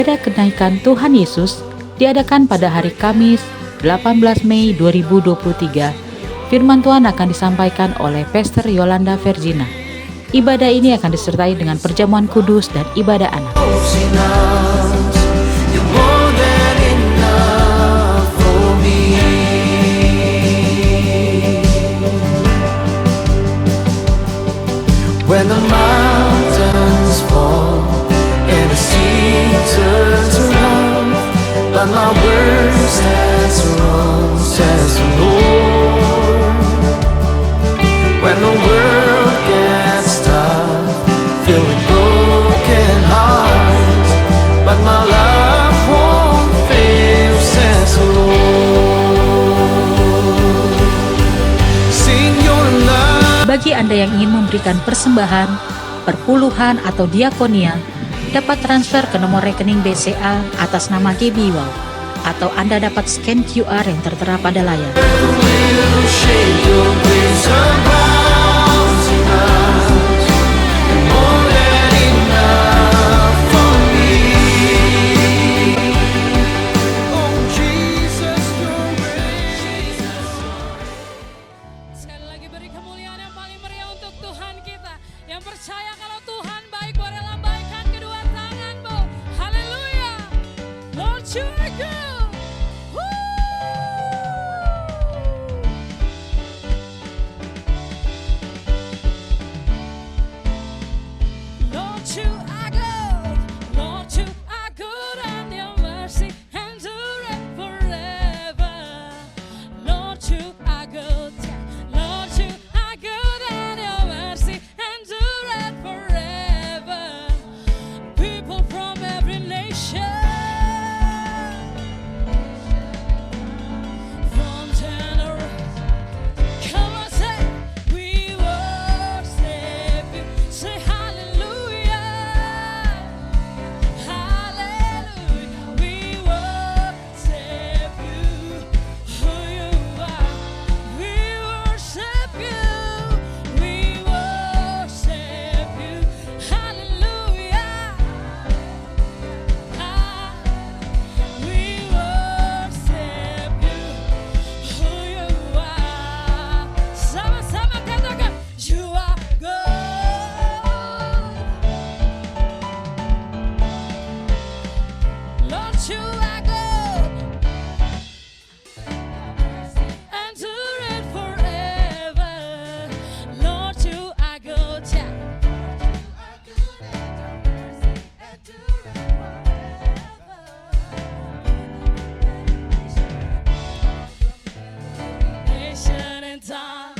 Ibadah kenaikan Tuhan Yesus diadakan pada hari Kamis 18 Mei 2023. Firman Tuhan akan disampaikan oleh Pastor Yolanda Vergina. Ibadah ini akan disertai dengan perjamuan kudus dan ibadah anak. When the mountains fall and the sea turns around, but my words has wrong, says the Lord. When the world gets tough, filled with broken hearts, but my love won't fail, says the Lord. Sing your love. Bagi Anda yang ingin memberikan persembahan, perpuluhan atau diakonia, dapat transfer ke nomor rekening BCA atas nama GB Wow, atau Anda dapat scan QR yang tertera pada layar. Sekali lagi beri kemuliaan yang paling meriah untuk Tuhan kita. Yang percaya kalau Tuhan baik, boleh lambaikan kedua tanganmu. Haleluya. Lord, you are good. Lord, you are good. Lord, you are good, and your mercy endureth forever. Lord, you are good. Lord, you are good, and your mercy endureth forever. People from every nation, from generation, come on, say, we worship you. Say hallelujah, hallelujah. We worship you, who you are. We worship you, we worship you, hallelujah. We worship you, who you are. Sama-sama katakan, you are good. Lord, you are good. Endure it forever. Lord, you are good. Yeah. Nation and time,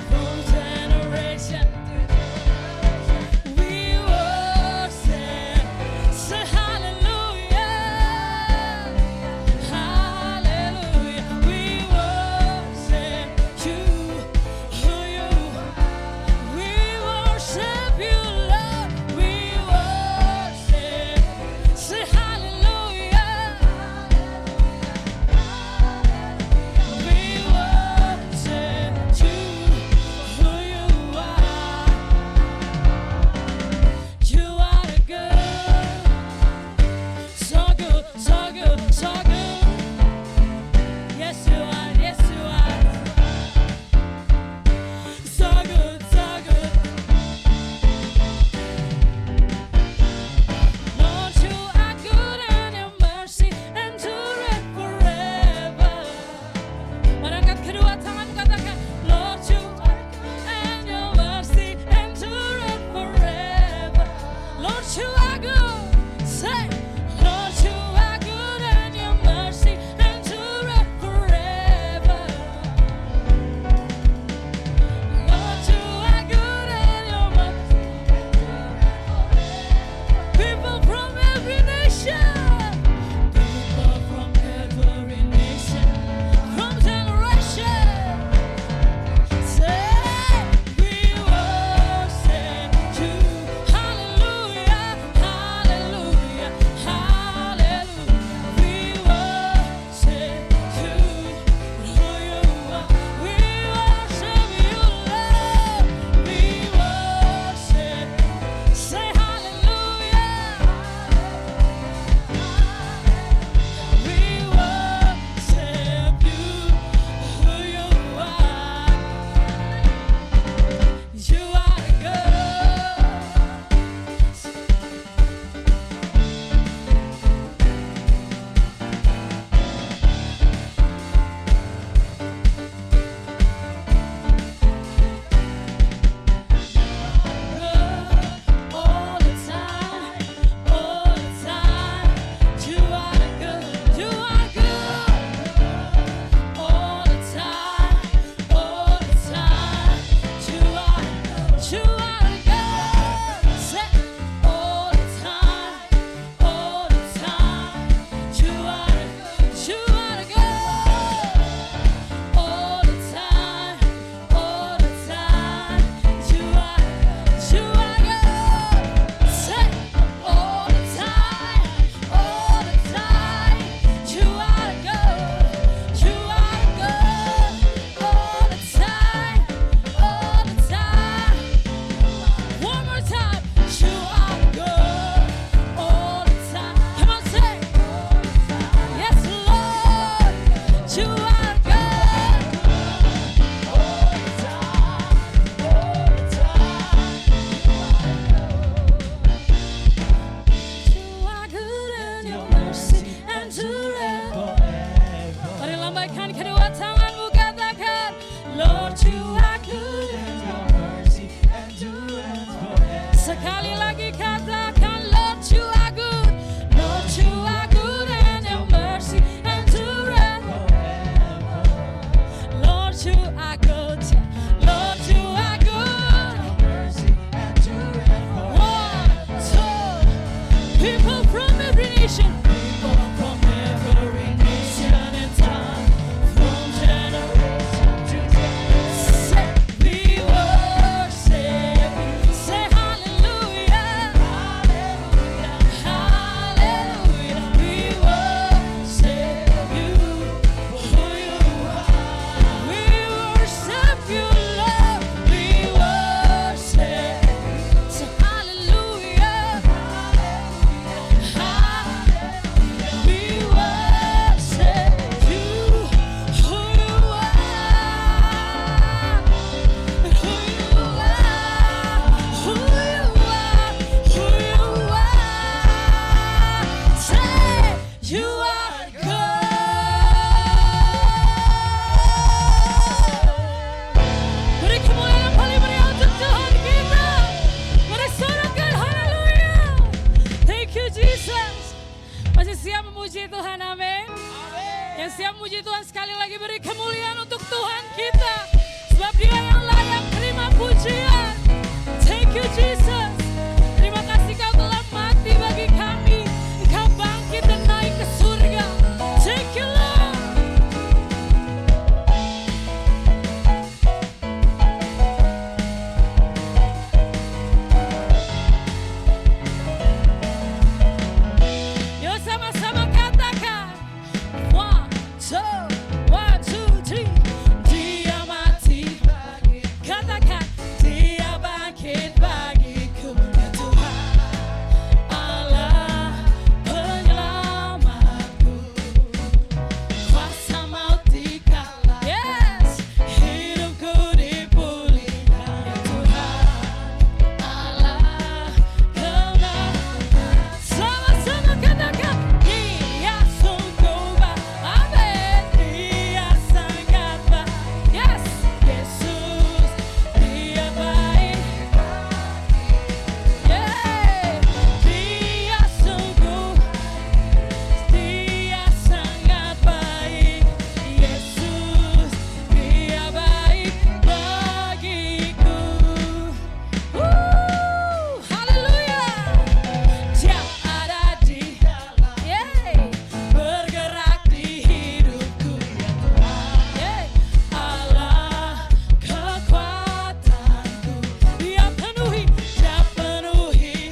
from generation to generation, we worship. Say hallelujah, muji Tuhan, amin. Yang siap muji Tuhan sekali lagi beri kemuliaan untuk Tuhan kita. Sebab Dia yang layak terima pujian. Thank you Jesus. Terima kasih Kau telah mati bagi kami. Engkau bangkit dan naik ke surga. Thank you Lord. Yo sama-sama katakan. One, two, three. Dia mati bagi. Katakan. Dia bangkit bagiku. Ya Tuhan, Allah penyelamatku. Kuasa maut dikalah. Yes, hidupku dipulihkan. Ya Tuhan, Allah kemenangan. Sama-sama katakan. Dia sungguh baik. Amin. Dia sangat baik. Yes, Yesus, Dia baik. Yeah, Dia sungguh, Dia sangat baik. Yesus, Dia baik bagiku. Haleluya. Dia ada di dalam, bergerak di hidupku. Yeah, Allah kekuatanku. Dia penuhi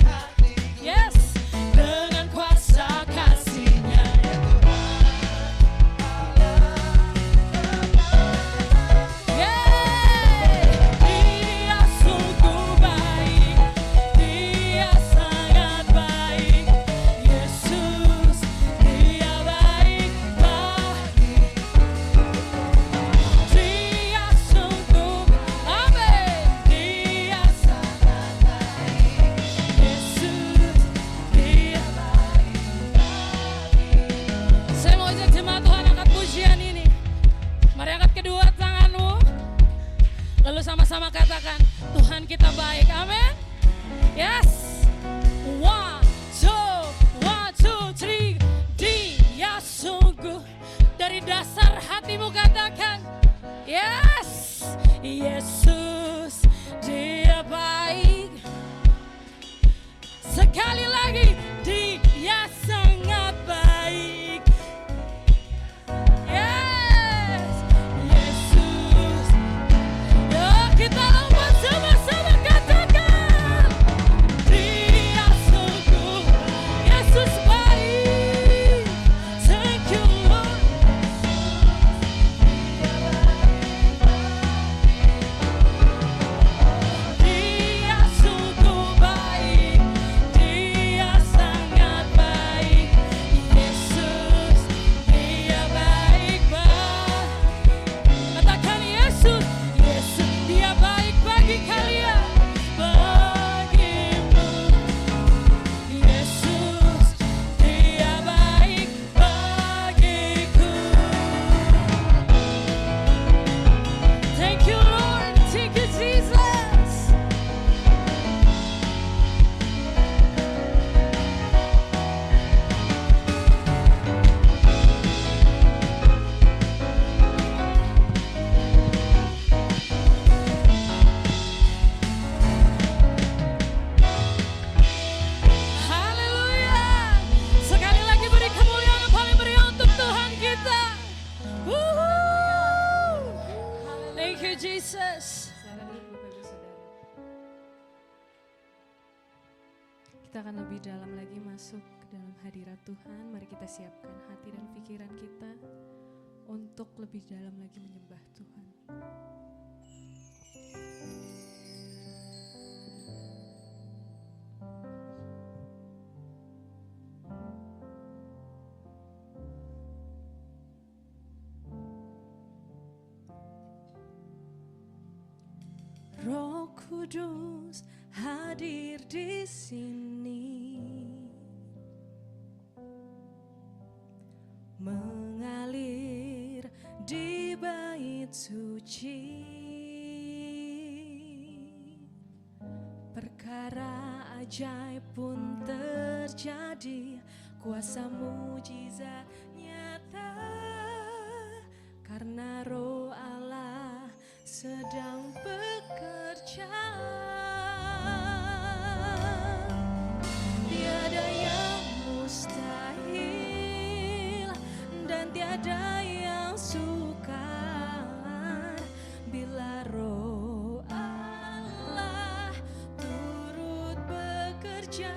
hati. Yes, dengan kuasa kasih-Nya. Dia sungguh baik, Dia sangat baik. Yesus, Dia baik bagiku. Dia sungguh, amin. Dia sangat baik. Yesus, Dia baik bagiku. Saya mau ajak jemaat Tuhan angkat pujian ini. Mari angkat kedua tanganmu. Lalu sama-sama katakan, Tuhan kita baik, amin. Yes. One, two, three. Dia sungguh. Dari dasar hatimu katakan, yes. Yesus, Dia baik. Sekali lagi, Dia sangat baik. Yes, Yesus. Yo, kita lompat sama-sama katakan. Dia sungguh, Yesus baik. Thank you Lord. Dia sungguh baik. Dia sangat baik. Yesus, Dia baik baik. Katakan Yesus, Yesus, Dia baik bagi kalian, bagimu. Yesus, Dia baik bagiku. Thank you Lord, thank you Jesus. Haleluya. Sekali lagi beri kemuliaan yang paling meriah untuk Tuhan kita. Woohoo. Thank you Jesus. Kita akan lebih dalam lagi masuk ke dalam hadirat Tuhan. Mari kita siapkan hati dan pikiran kita untuk lebih dalam lagi menyembah Tuhan. Roh Kudus hadir di sini, mengalir di bait suci. Perkara ajaib pun terjadi, kuasa mujizat nyata, karena Roh Allah sedang bekerja. Tiada yang mustahil dan tiada yang sukar bila Roh Allah turut bekerja.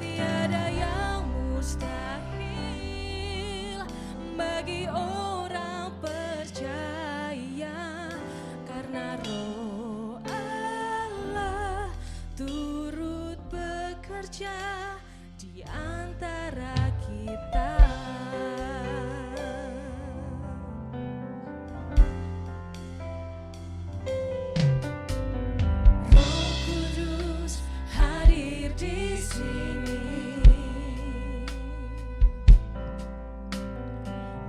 Tiada yang mustahil bagi orang percaya, karena Roh Allah turut bekerja di antara kita. Roh Kudus hadir di sini,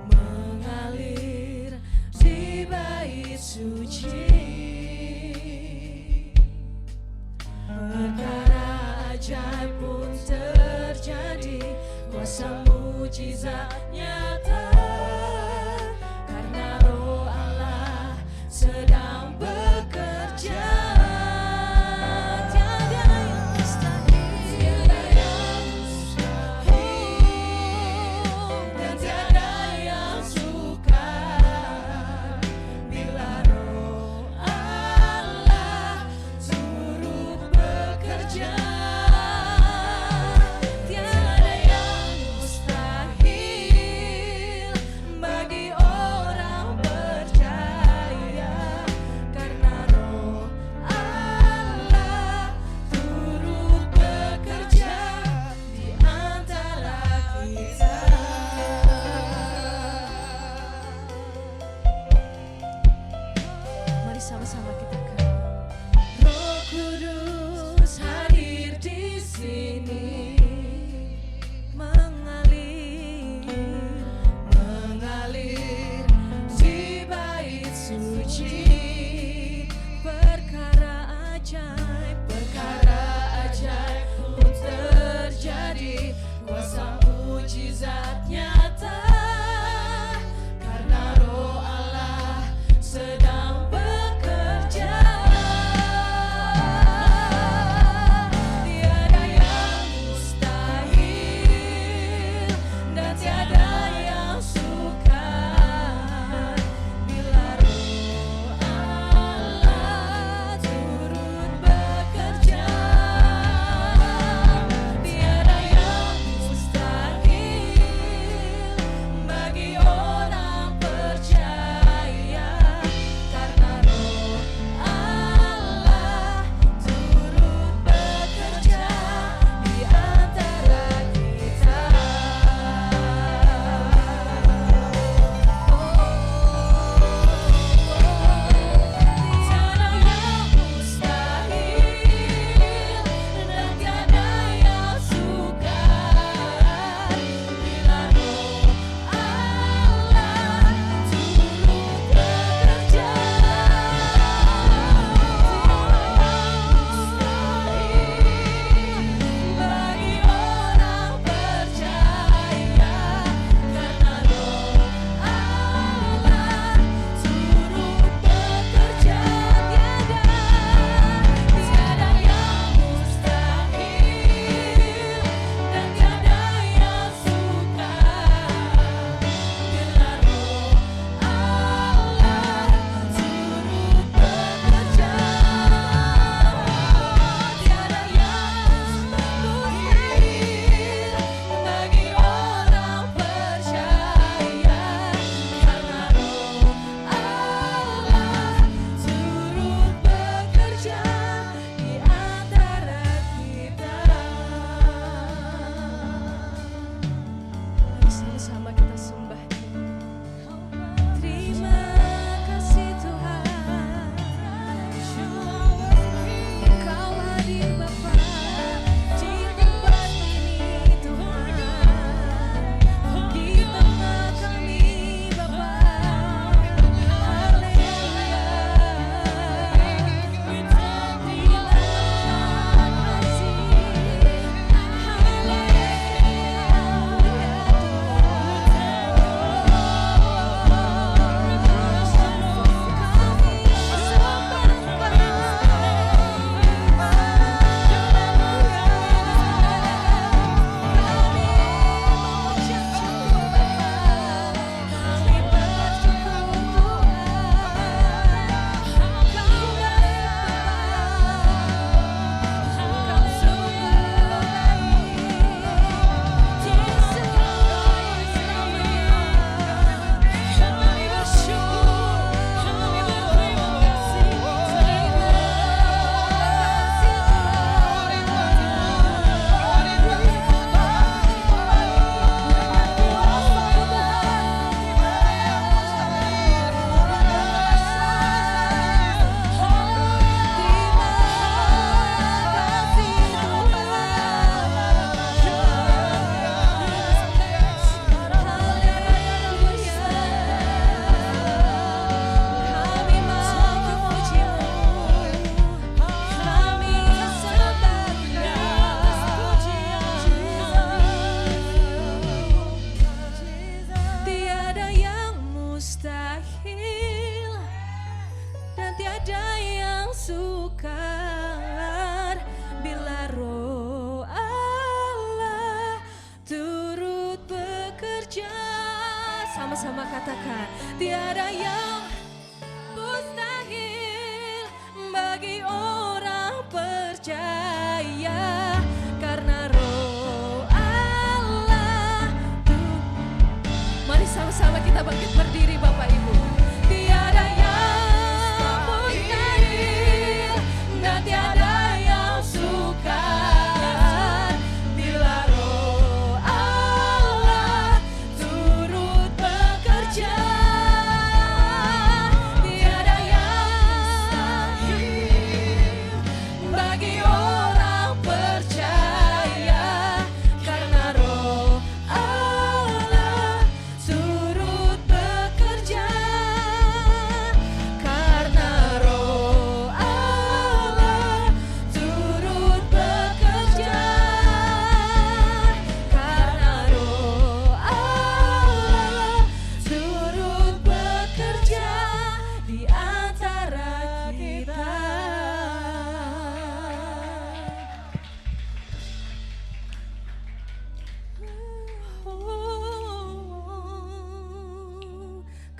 mengalir di bait suci. Perkara ajaib pun terjadi, kuasa mujizat nyata, karena Roh Allah sedang bekerja. Tiada yang mustahil, dan tiada yang sukar bila Roh Allah turut bekerja. Tiada yang mustahil bagi orang percaya, karena Roh Allah turut bekerja di antara kita. Mari sama-sama kita katakan, Roh Kudus hadir di sini, mengalir di bait suci. Perkara ajaib pun terjadi, kuasa mujizat nyata, karena Roh Allah sedang bekerja. Tiada yang mustahil dan tiada yang sukar bila Roh Allah turut bekerja. Tiada yang mustahil bagi orang percaya, karena Roh Allah turut bekerja di antara kita. Tiada yang mustahil dan tiada yang sukar bila Roh Allah turut bekerja. Bagi orang percaya, karena Roh Allah turut bekerja. Tiada yang mustahil dan tiada yang sukar bila Roh Allah turut bekerja. Tiada yang mustahil bagi orang percaya, karena Roh Allah turut bekerja di antara kita. Mari sama-sama kita sembah Dia. Terima kasih Tuhan, Engkau hadir Bapa di tempat ini Tuhan, di tengah kami Bapa. Haleluya. Terima kasih. Haleluya. bekerja. Sama-sama katakan, tiada yang mustahil bagi orang percaya, karena Roh Allah. Mari sama-sama kita bangkit berdiri Bapak Ibu. Tiada yang mustahil dan tiada yang sukar bila Roh Allah turut bekerja. Tiada yang mustahil bagi orang percaya, karena Roh Allah turut bekerja. Karena Roh Allah turut bekerja. Karena Roh Allah turut bekerja di antara kita.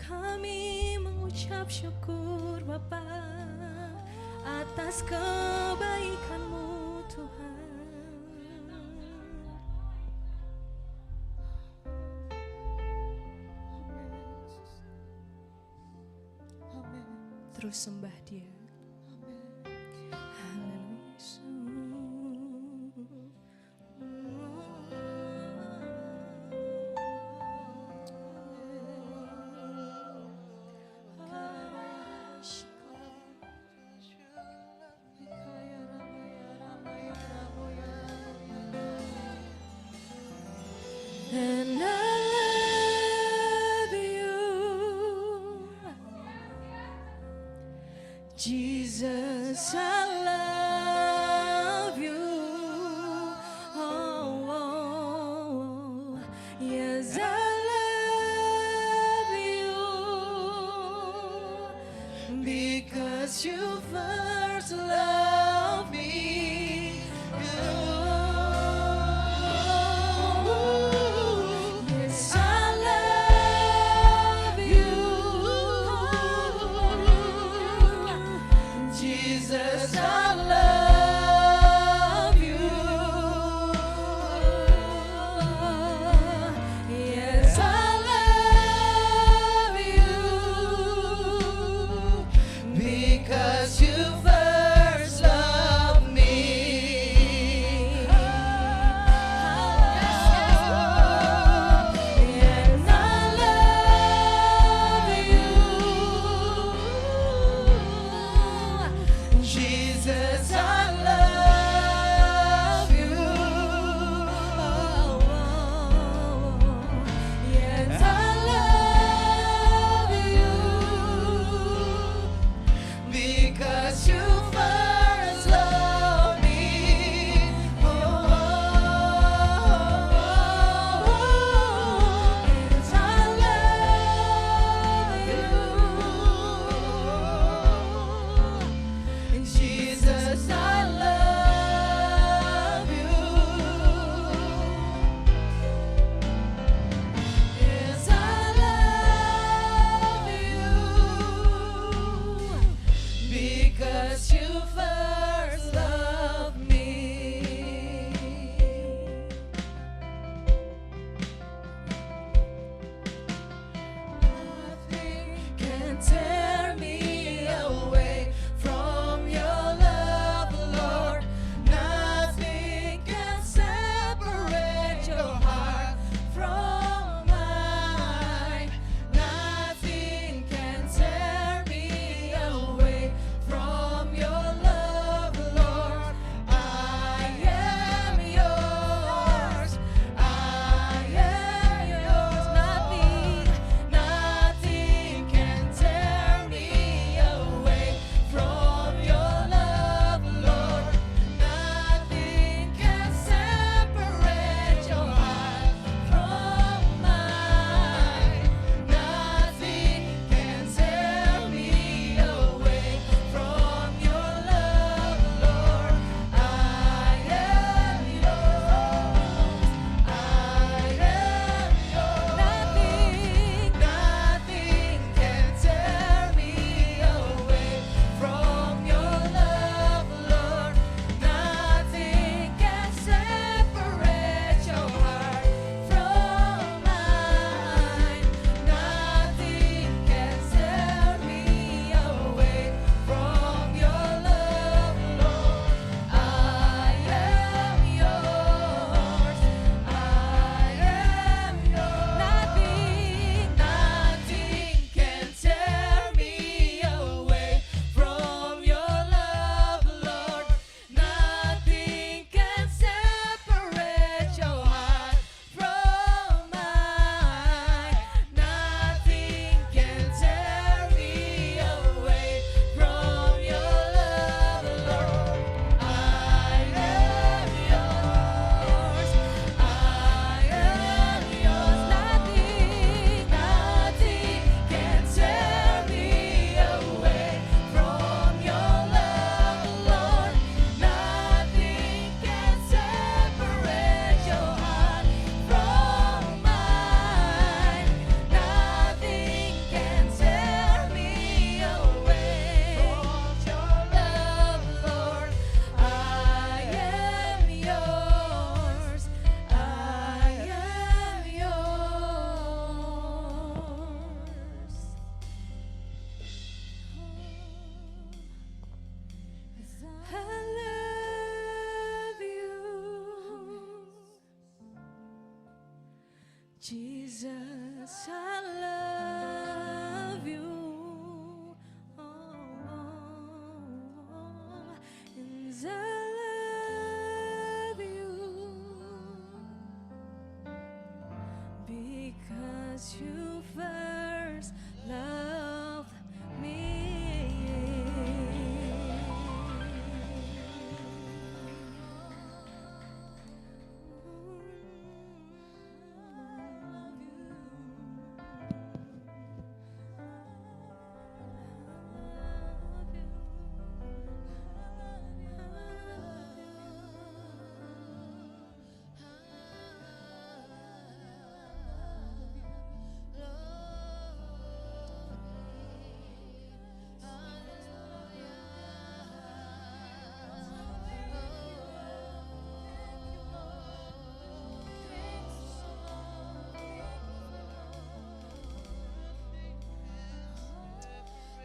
Kami mengucap syukur Bapa atas kebaikan-Mu Tuhan. Terus sembah Dia. And I love you, Jesus, I love you. Oh, oh, yes, I love you because you first loved me. Yes, I love you, Jesus, I love you. Yes, I love you because you first loved me. Jesus, I love you. And I love you because you first loved me.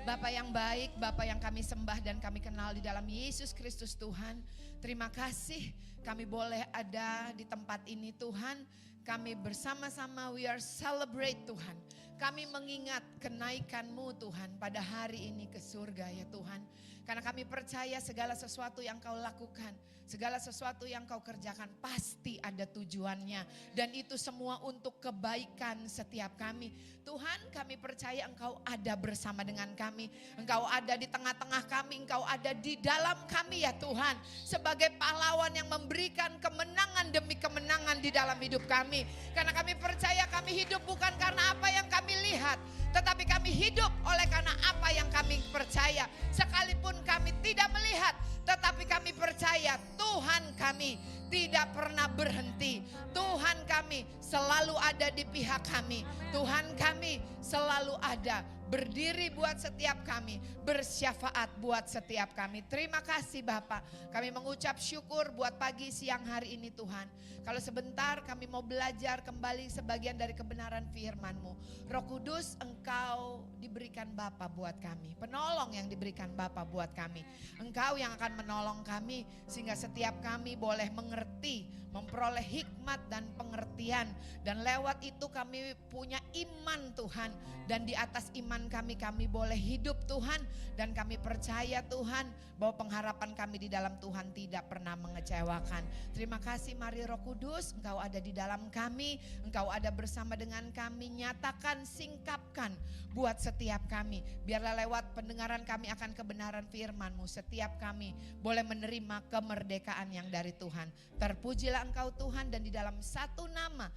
Bapa yang baik, Bapa yang kami sembah dan kami kenal di dalam Yesus Kristus Tuhan. Terima kasih kami boleh ada di tempat ini Tuhan. Kami bersama-sama we are celebrate Tuhan. Kami mengingat kenaikan-Mu Tuhan pada hari ini ke surga ya Tuhan. Karena kami percaya segala sesuatu yang Kau lakukan, segala sesuatu yang Kau kerjakan pasti ada tujuannya. Dan itu semua untuk kebaikan setiap kami. Tuhan, kami percaya Engkau ada bersama dengan kami. Engkau ada di tengah-tengah kami, Engkau ada di dalam kami ya Tuhan. Sebagai pahlawan yang memberikan kemenangan demi kemenangan di dalam hidup kami. Karena kami percaya kami hidup bukan karena apa yang kami lihat, tetapi kami hidup oleh karena apa yang kami percaya. Sekalipun kami tidak melihat, tetapi kami percaya Tuhan kami tidak pernah berhenti. Tuhan kami selalu ada di pihak kami. Tuhan kami selalu ada, berdiri buat setiap kami, bersyafaat buat setiap kami. Terima kasih Bapak. Kami mengucap syukur buat pagi siang hari ini Tuhan. Kalau sebentar kami mau belajar kembali sebagian dari kebenaran firman-Mu. Roh Kudus, Engkau diberikan Bapa buat kami. Penolong yang diberikan Bapa buat kami. Engkau yang akan menolong kami sehingga setiap kami boleh mengerti, memperoleh hikmat dan pengertian. Dan lewat itu kami punya iman Tuhan. Dan di atas iman kami boleh hidup Tuhan. Dan kami percaya Tuhan bahwa pengharapan kami di dalam Tuhan tidak pernah mengecewakan. Terima kasih mari Roh Kudus, Engkau ada di dalam kami. Engkau ada bersama dengan kami. Nyatakan, singkapkan buat setiap kami. Biarlah lewat pendengaran kami akan kebenaran firman-Mu. Setiap kami boleh menerima kemerdekaan yang dari Tuhan. Terpujilah Engkau Tuhan, dan di dalam satu nama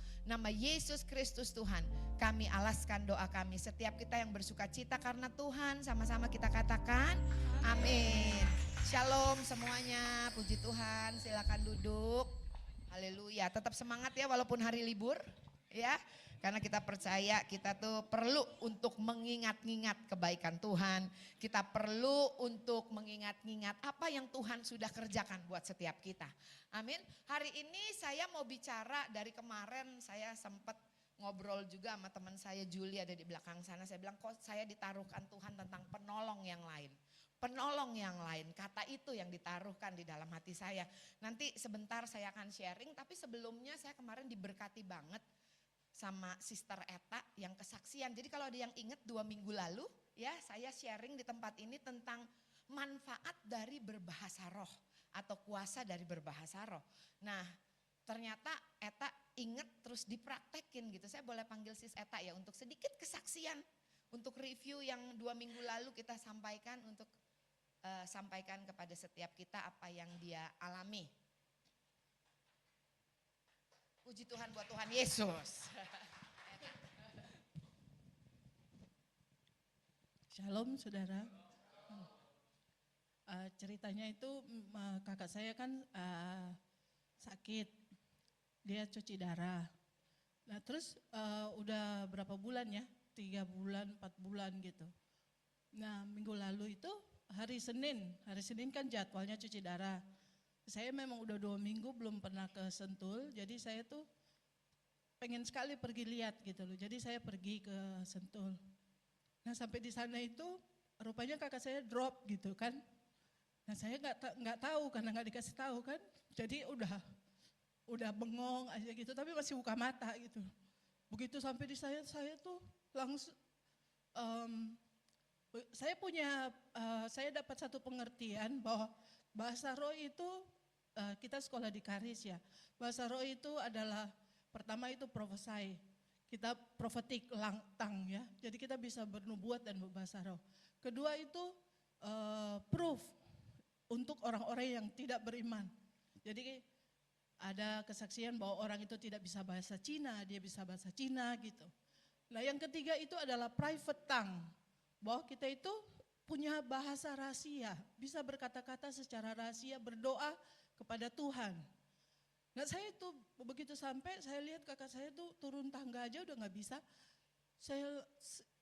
Yesus Kristus Tuhan, kami alaskan doa kami. Setiap kita yang bersuka cita karena Tuhan, sama-sama kita katakan amin. Shalom semuanya, puji Tuhan, silakan duduk. Haleluya, tetap semangat ya walaupun hari libur ya. Karena kita percaya kita tuh perlu untuk mengingat-ingat kebaikan Tuhan. Kita perlu untuk mengingat-ingat apa yang Tuhan sudah kerjakan buat setiap kita. Amin. Hari ini saya mau bicara, dari kemarin saya sempat ngobrol juga sama teman saya Julie ada di belakang sana. Saya bilang kok saya ditaruhkan Tuhan tentang penolong yang lain. Penolong yang lain, kata itu yang ditaruhkan di dalam hati saya. Nanti sebentar saya akan sharing, tapi sebelumnya saya kemarin diberkati banget sama Sister Eta yang kesaksian. Jadi kalau ada yang ingat 2 minggu lalu ya saya sharing di tempat ini tentang manfaat dari berbahasa roh atau kuasa dari berbahasa roh. Nah ternyata Eta ingat terus dipraktekin gitu. Saya boleh panggil Sis Eta ya untuk sedikit kesaksian, untuk review yang 2 minggu lalu kita sampaikan, untuk sampaikan kepada setiap kita apa yang dia alami. Puji Tuhan buat Tuhan Yesus. Shalom saudara. Ceritanya itu kakak saya kan sakit, dia cuci darah. Nah terus udah berapa bulan ya, 3 bulan, 4 bulan gitu. Nah minggu lalu itu hari Senin kan jadwalnya cuci darah. Saya memang udah 2 minggu belum pernah ke Sentul, jadi saya tuh pengen sekali pergi lihat gitu loh. Jadi saya pergi ke Sentul. Nah sampai di sana itu rupanya kakak saya drop gitu kan. Nah saya nggak tahu karena nggak dikasih tahu kan. Jadi udah bengong aja gitu, tapi masih buka mata gitu. begitu sampai di saya tuh langsung, saya dapat satu pengertian bahwa bahasa roh itu, kita sekolah di Karis ya, bahasa roh itu adalah, pertama itu prophesy, kita profetik langtang ya, jadi kita bisa bernubuat dan berbahasa roh. Kedua itu proof untuk orang-orang yang tidak beriman. Jadi ada kesaksian bahwa orang itu tidak bisa bahasa Cina, dia bisa bahasa Cina gitu. Nah yang ketiga itu adalah private tongue, bahwa kita itu punya bahasa rahasia, bisa berkata-kata secara rahasia, berdoa kepada Tuhan. Nah saya itu begitu sampai, saya lihat kakak saya tuh turun tangga aja udah gak bisa. Saya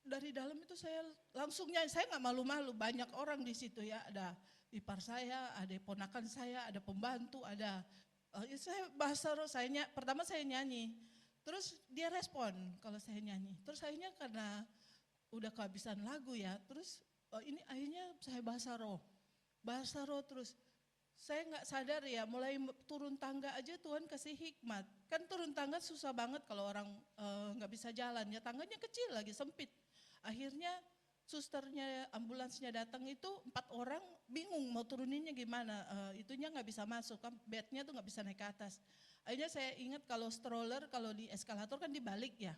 dari dalam itu saya langsung nyanyi, saya gak malu-malu, banyak orang di situ ya, ada ipar saya, ada ponakan saya, ada pembantu, ada saya bahasa roh, pertama saya nyanyi, terus dia respon kalau saya nyanyi, terus akhirnya karena udah kehabisan lagu ya, terus ini akhirnya saya bahasa roh terus. Saya nggak sadar ya, mulai turun tangga aja Tuhan kasih hikmat. Kan turun tangga susah banget kalau orang nggak bisa jalan ya, tangganya kecil lagi, sempit. Akhirnya susternya, ambulansnya datang itu 4 orang bingung mau turuninnya gimana, itunya nggak bisa masuk, kan bednya tuh nggak bisa naik ke atas. Akhirnya saya ingat kalau stroller, kalau di eskalator kan dibalik ya,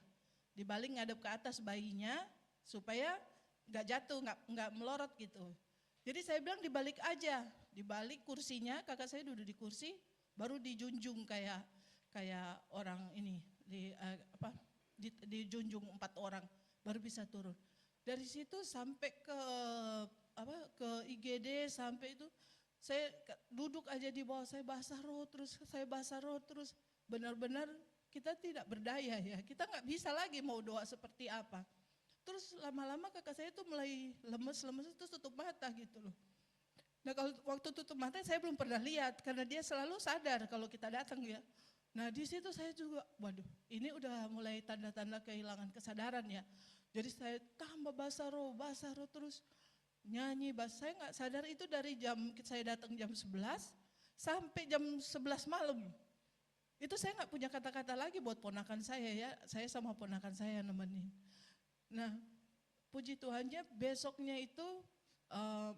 dibalik ngadep ke atas bayinya supaya nggak jatuh, nggak melorot gitu. Jadi saya bilang dibalik aja, dibalik kursinya, kakak saya duduk di kursi, baru dijunjung kayak orang ini, dijunjung 4 orang, baru bisa turun. Dari situ sampai ke IGD, sampai itu saya duduk aja di bawah, saya bahasa roh terus, benar-benar kita tidak berdaya ya, kita nggak bisa lagi mau doa seperti apa. Terus lama-lama kakak saya tuh mulai lemes terus tutup mata gitu loh. Nah kalau waktu tutup mata saya belum pernah lihat karena dia selalu sadar kalau kita datang ya. Nah di situ saya juga, waduh ini udah mulai tanda-tanda kehilangan kesadaran ya. Jadi saya tambah bahasa roh terus nyanyi, saya nggak sadar itu dari saya datang jam 11 sampai jam 11 malam. Itu saya nggak punya kata-kata lagi buat ponakan saya ya, saya sama ponakan saya nemenin. Nah, puji Tuhannya besoknya itu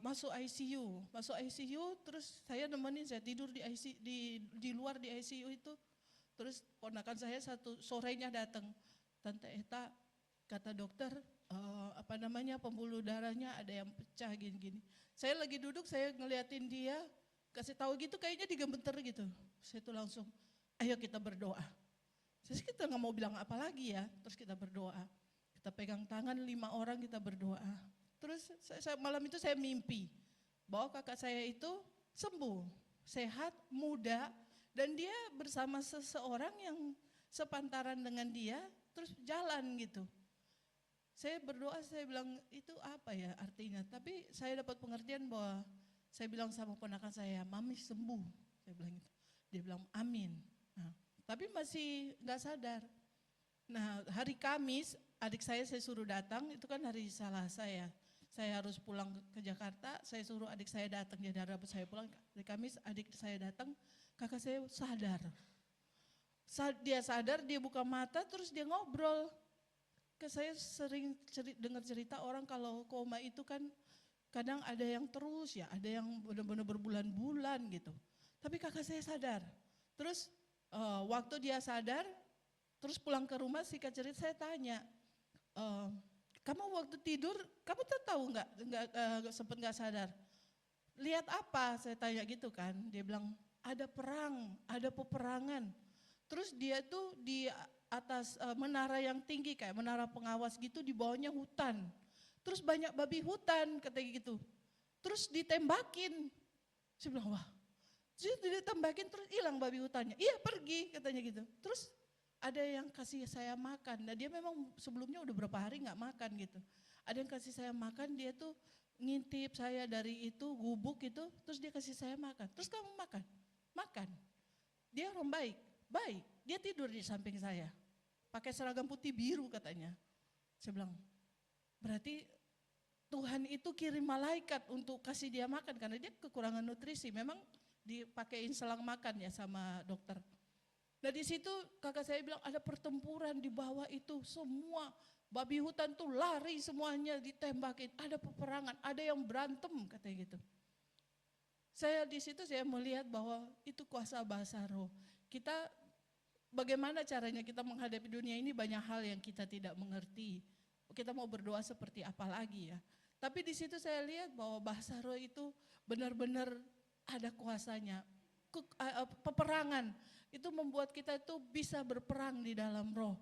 masuk ICU, terus saya nemenin, saya tidur di luar di ICU itu, terus ponakan saya satu sorenya datang, Tante Eta, kata dokter, pembuluh darahnya ada yang pecah gini-gini. Saya lagi duduk, saya ngeliatin dia, kasih tahu gitu, kayaknya digemeter gitu. Saya tuh langsung, ayo kita berdoa. Terus kita nggak mau bilang apa lagi ya, terus kita berdoa. Kita pegang tangan 5 orang, kita berdoa. Terus malam itu saya mimpi bahwa kakak saya itu sembuh, sehat, muda, dan dia bersama seseorang yang sepantaran dengan dia, terus jalan gitu. Saya berdoa, saya bilang itu apa ya artinya, tapi saya dapat pengertian bahwa saya bilang sama ponakan saya, Mami sembuh, saya bilang gitu. Dia bilang amin. Nah, tapi masih nggak sadar. Nah hari Kamis adik saya suruh datang, itu kan hari Selasa ya. Saya harus pulang ke Jakarta, saya suruh adik saya datang, jadi hari Rabu saya pulang, hari Kamis adik saya datang, kakak saya sadar. Dia sadar, dia buka mata, terus dia ngobrol. Saya sering dengar cerita orang kalau koma itu kan kadang ada yang terus ya, ada yang benar-benar berbulan-bulan gitu. Tapi kakak saya sadar. Terus waktu dia sadar, terus pulang ke rumah singkat cerita saya tanya, kamu waktu tidur, kamu tahu nggak sempat nggak sadar? Lihat apa? Saya tanya gitu kan. Dia bilang ada perang, ada peperangan. Terus dia tuh di atas menara yang tinggi kayak menara pengawas gitu, di bawahnya hutan. Terus banyak babi hutan katanya gitu. Terus ditembakin. Saya bilang wah, terus ditembakin terus hilang babi hutannya. Iya pergi katanya gitu. Terus ada yang kasih saya makan. Nah dia memang sebelumnya udah berapa hari gak makan gitu. Ada yang kasih saya makan, dia tuh ngintip saya dari itu, gubuk itu, terus dia kasih saya makan. Terus kamu makan? Makan. Dia orang baik. Dia tidur di samping saya. Pakai seragam putih biru katanya. Saya bilang, berarti Tuhan itu kirim malaikat untuk kasih dia makan. Karena dia kekurangan nutrisi, memang dipakein selang makan ya sama dokter. Nah di situ kakak saya bilang ada pertempuran di bawah itu, semua babi hutan tuh lari semuanya ditembakin, ada peperangan, ada yang berantem katanya gitu. Saya di situ saya melihat bahwa itu kuasa bahasa roh. Kita bagaimana caranya kita menghadapi dunia ini, banyak hal yang kita tidak mengerti. Kita mau berdoa seperti apa lagi ya. Tapi di situ saya lihat bahwa bahasa roh itu benar-benar ada kuasanya. Peperangan itu membuat kita itu bisa berperang di dalam roh.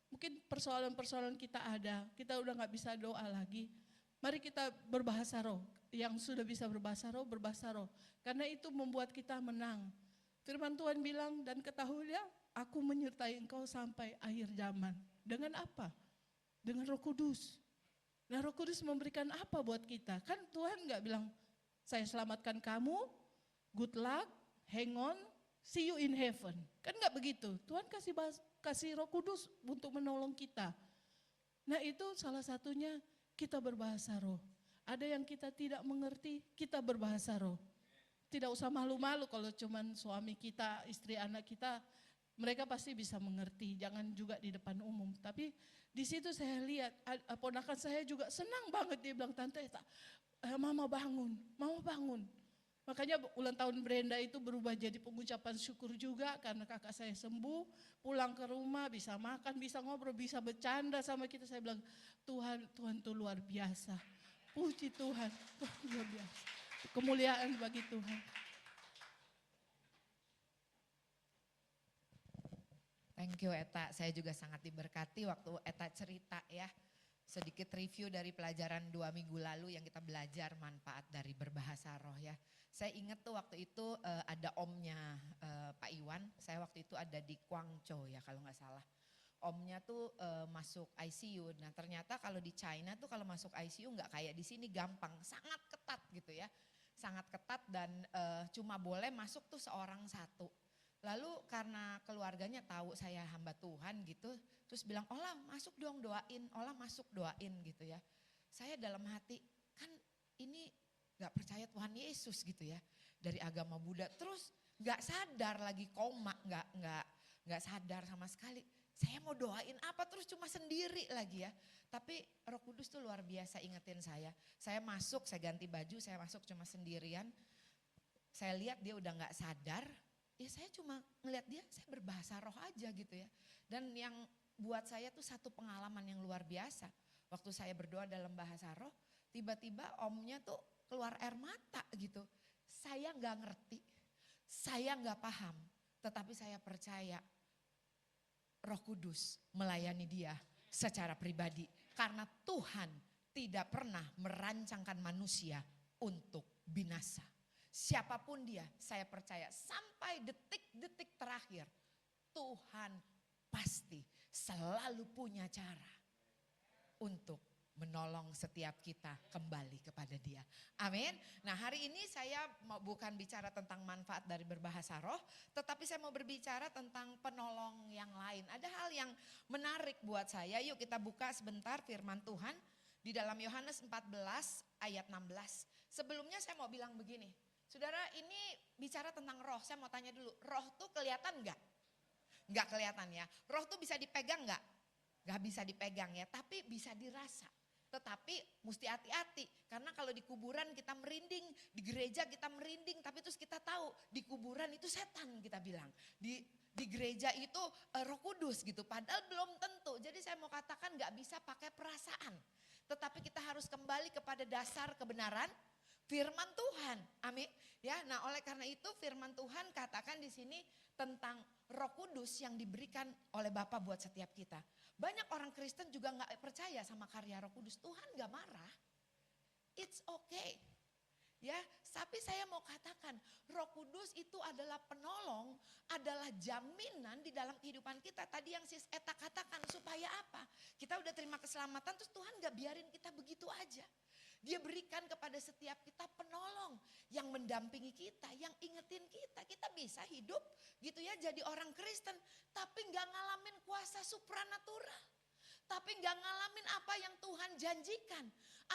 Mungkin persoalan-persoalan kita ada, kita udah gak bisa doa lagi. Mari kita berbahasa roh, yang sudah bisa berbahasa roh, berbahasa roh. Karena itu membuat kita menang. Firman Tuhan bilang, dan ketahuilah aku menyertai engkau sampai akhir zaman. Dengan apa? Dengan Roh Kudus. Nah Roh Kudus memberikan apa buat kita? Kan Tuhan gak bilang, saya selamatkan kamu, good luck, hang on, see you in heaven. Kan gak begitu. Tuhan kasih Roh Kudus untuk menolong kita. Nah itu salah satunya kita berbahasa roh. Ada yang kita tidak mengerti, kita berbahasa roh. Tidak usah malu-malu kalau cuman suami kita, istri anak kita, mereka pasti bisa mengerti. Jangan juga di depan umum. Tapi di situ saya lihat, ponakan saya juga senang banget, dia bilang, Tante, mama bangun, mama bangun. Makanya ulang tahun Brenda itu berubah jadi pengucapan syukur juga karena kakak saya sembuh, pulang ke rumah bisa makan, bisa ngobrol, bisa bercanda sama kita. Saya bilang, Tuhan tuh luar biasa. Puji Tuhan, luar biasa. Kemuliaan bagi Tuhan. Thank you Eta, saya juga sangat diberkati waktu Eta cerita ya. Sedikit review dari pelajaran 2 minggu lalu yang kita belajar manfaat dari berbahasa roh ya. Saya ingat tuh waktu itu ada omnya Pak Iwan, saya waktu itu ada di Guangzhou ya kalau nggak salah. Omnya tuh masuk ICU, nah ternyata kalau di China tuh kalau masuk ICU nggak kayak di sini gampang, sangat ketat gitu ya. Sangat ketat dan cuma boleh masuk tuh seorang satu. Lalu karena keluarganya tahu saya hamba Tuhan gitu, terus bilang, Olah masuk dong doain, Olah masuk doain gitu ya. Saya dalam hati, kan ini gak percaya Tuhan Yesus gitu ya, dari agama Buddha. Terus gak sadar lagi koma, gak sadar sama sekali. Saya mau doain apa terus cuma sendiri lagi ya. Tapi Roh Kudus tuh luar biasa ingetin saya. Saya masuk, saya ganti baju, saya masuk cuma sendirian. Saya lihat dia udah gak sadar. Ya saya cuma ngeliat dia, saya berbahasa roh aja gitu ya. Dan yang buat saya tuh satu pengalaman yang luar biasa. Waktu saya berdoa dalam bahasa roh, tiba-tiba omnya tuh keluar air mata gitu. Saya gak ngerti, saya gak paham. Tetapi saya percaya Roh Kudus melayani dia secara pribadi. Karena Tuhan tidak pernah merancangkan manusia untuk binasa. Siapapun dia, saya percaya sampai detik-detik terakhir Tuhan pasti selalu punya cara untuk menolong setiap kita kembali kepada dia. Amin. Nah hari ini saya bukan bicara tentang manfaat dari berbahasa roh, tetapi saya mau berbicara tentang penolong yang lain. Ada hal yang menarik buat saya, yuk kita buka sebentar firman Tuhan di dalam Yohanes 14 ayat 16. Sebelumnya saya mau bilang begini. Saudara ini bicara tentang roh, saya mau tanya dulu, roh tuh kelihatan enggak? Enggak kelihatan ya, roh tuh bisa dipegang enggak? Enggak bisa dipegang ya, tapi bisa dirasa. Tetapi mesti hati-hati, karena kalau di kuburan kita merinding, di gereja kita merinding, tapi terus kita tahu di kuburan itu setan kita bilang. Di gereja itu Roh Kudus gitu, padahal belum tentu. Jadi saya mau katakan enggak bisa pakai perasaan. Tetapi kita harus kembali kepada dasar kebenaran firman Tuhan. Amin. Ya, nah oleh karena itu firman Tuhan katakan di sini tentang Roh Kudus yang diberikan oleh Bapa buat setiap kita. Banyak orang Kristen juga nggak percaya sama karya Roh Kudus. Tuhan nggak marah. It's okay. Ya, tapi saya mau katakan Roh Kudus itu adalah penolong, adalah jaminan di dalam kehidupan kita. Tadi yang Sis Eta katakan supaya apa? Kita udah terima keselamatan terus Tuhan gak biarin kita begitu aja. Dia berikan kepada setiap kita penolong yang mendampingi kita, yang ingetin kita. Kita bisa hidup gitu ya jadi orang Kristen tapi gak ngalamin kuasa supranatural. Tapi gak ngalamin apa yang Tuhan janjikan,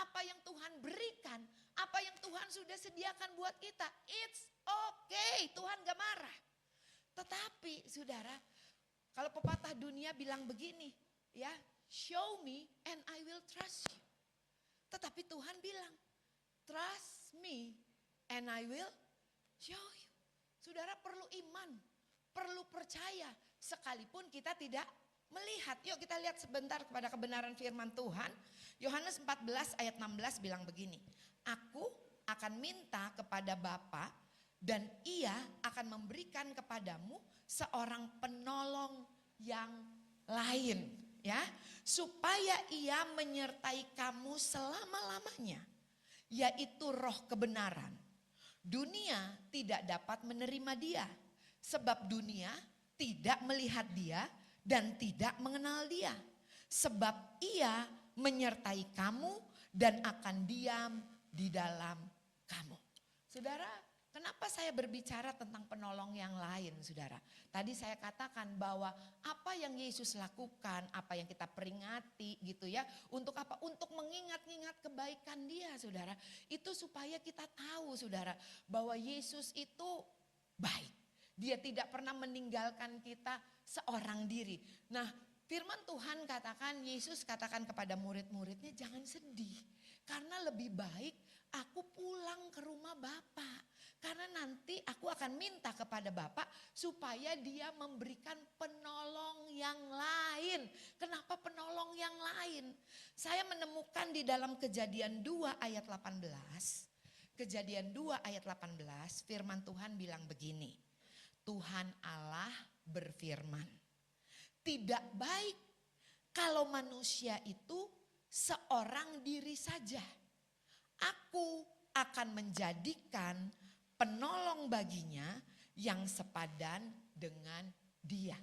apa yang Tuhan berikan, apa yang Tuhan sudah sediakan buat kita. It's okay, Tuhan gak marah. Tetapi saudara, Kalau pepatah dunia bilang begini, ya, show me and I will trust you. Tetapi Tuhan bilang, trust me and I will show you. Saudara perlu iman, perlu percaya sekalipun kita tidak melihat. Yuk kita lihat sebentar kepada kebenaran firman Tuhan. Yohanes 14 ayat 16 bilang begini. Aku akan minta kepada Bapa dan Ia akan memberikan kepadamu seorang penolong yang lain, ya, supaya Ia menyertai kamu selama-lamanya, yaitu Roh kebenaran. Dunia tidak dapat menerima Dia, sebab dunia tidak melihat Dia dan tidak mengenal Dia, sebab Ia menyertai kamu dan akan diam di dalam kamu. Saudara, kenapa saya berbicara tentang penolong yang lain, saudara? Tadi saya katakan bahwa apa yang Yesus lakukan, apa yang kita peringati gitu ya. Untuk apa? Untuk mengingat-ingat kebaikan Dia, saudara. Itu supaya kita tahu, saudara, bahwa Yesus itu baik. Dia tidak pernah meninggalkan kita seorang diri. Nah, firman Tuhan katakan, Yesus katakan kepada murid-muridnya, jangan sedih. Karena lebih baik aku pulang ke rumah Bapa. Karena nanti aku akan minta kepada Bapa supaya Dia memberikan penolong yang lain. Kenapa penolong yang lain? Saya menemukan di dalam Kejadian 2 ayat 18. Kejadian 2 ayat 18, firman Tuhan bilang begini. Tuhan Allah berfirman, tidak baik kalau manusia itu seorang diri saja. Aku akan menjadikan penolong baginya yang sepadan dengan dia.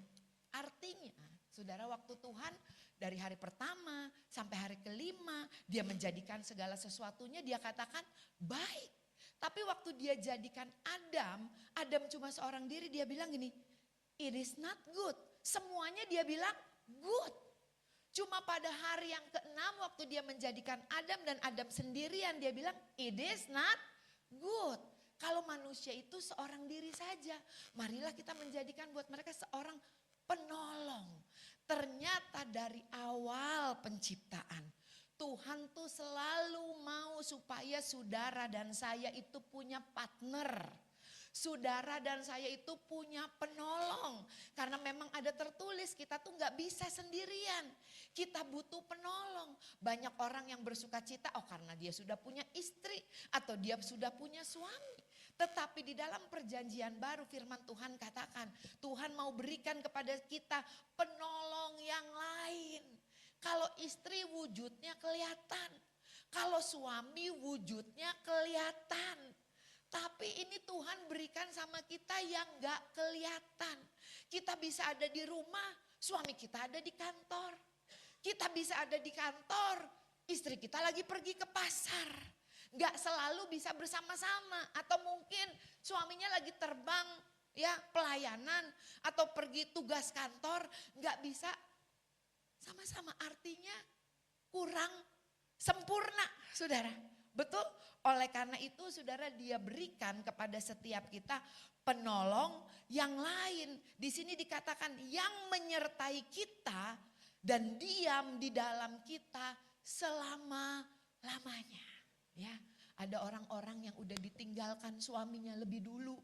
Artinya, saudara, waktu Tuhan dari hari pertama sampai hari kelima, Dia menjadikan segala sesuatunya, Dia katakan baik. Tapi waktu Dia jadikan Adam cuma seorang diri, Dia bilang gini, it is not good. Semuanya Dia bilang good. Cuma pada hari yang ke-6 waktu Dia menjadikan Adam dan Adam sendirian, Dia bilang it is not good. Kalau manusia itu seorang diri saja, marilah kita menjadikan buat mereka seorang penolong. Ternyata dari awal penciptaan, Tuhan tuh selalu mau supaya saudara dan saya itu punya partner. Saudara dan saya itu punya penolong. Karena memang ada tertulis kita tuh gak bisa sendirian. Kita butuh penolong. Banyak orang yang bersuka cita, oh karena dia sudah punya istri atau dia sudah punya suami. Tetapi di dalam perjanjian baru firman Tuhan katakan, Tuhan mau berikan kepada kita penolong yang lain. Kalau istri wujudnya kelihatan, kalau suami wujudnya kelihatan. Tapi ini Tuhan berikan sama kita yang gak kelihatan. Kita bisa ada di rumah, suami kita ada di kantor. Kita bisa ada di kantor, istri kita lagi pergi ke pasar. Gak selalu bisa bersama-sama, atau mungkin suaminya lagi terbang ya pelayanan atau pergi tugas kantor, gak bisa sama-sama, artinya kurang sempurna, saudara. Betul? Oleh karena itu saudara, Dia berikan kepada setiap kita penolong yang lain. Di sini dikatakan yang menyertai kita dan diam di dalam kita selama-lamanya. Ya, ada orang-orang yang udah ditinggalkan suaminya lebih dulu.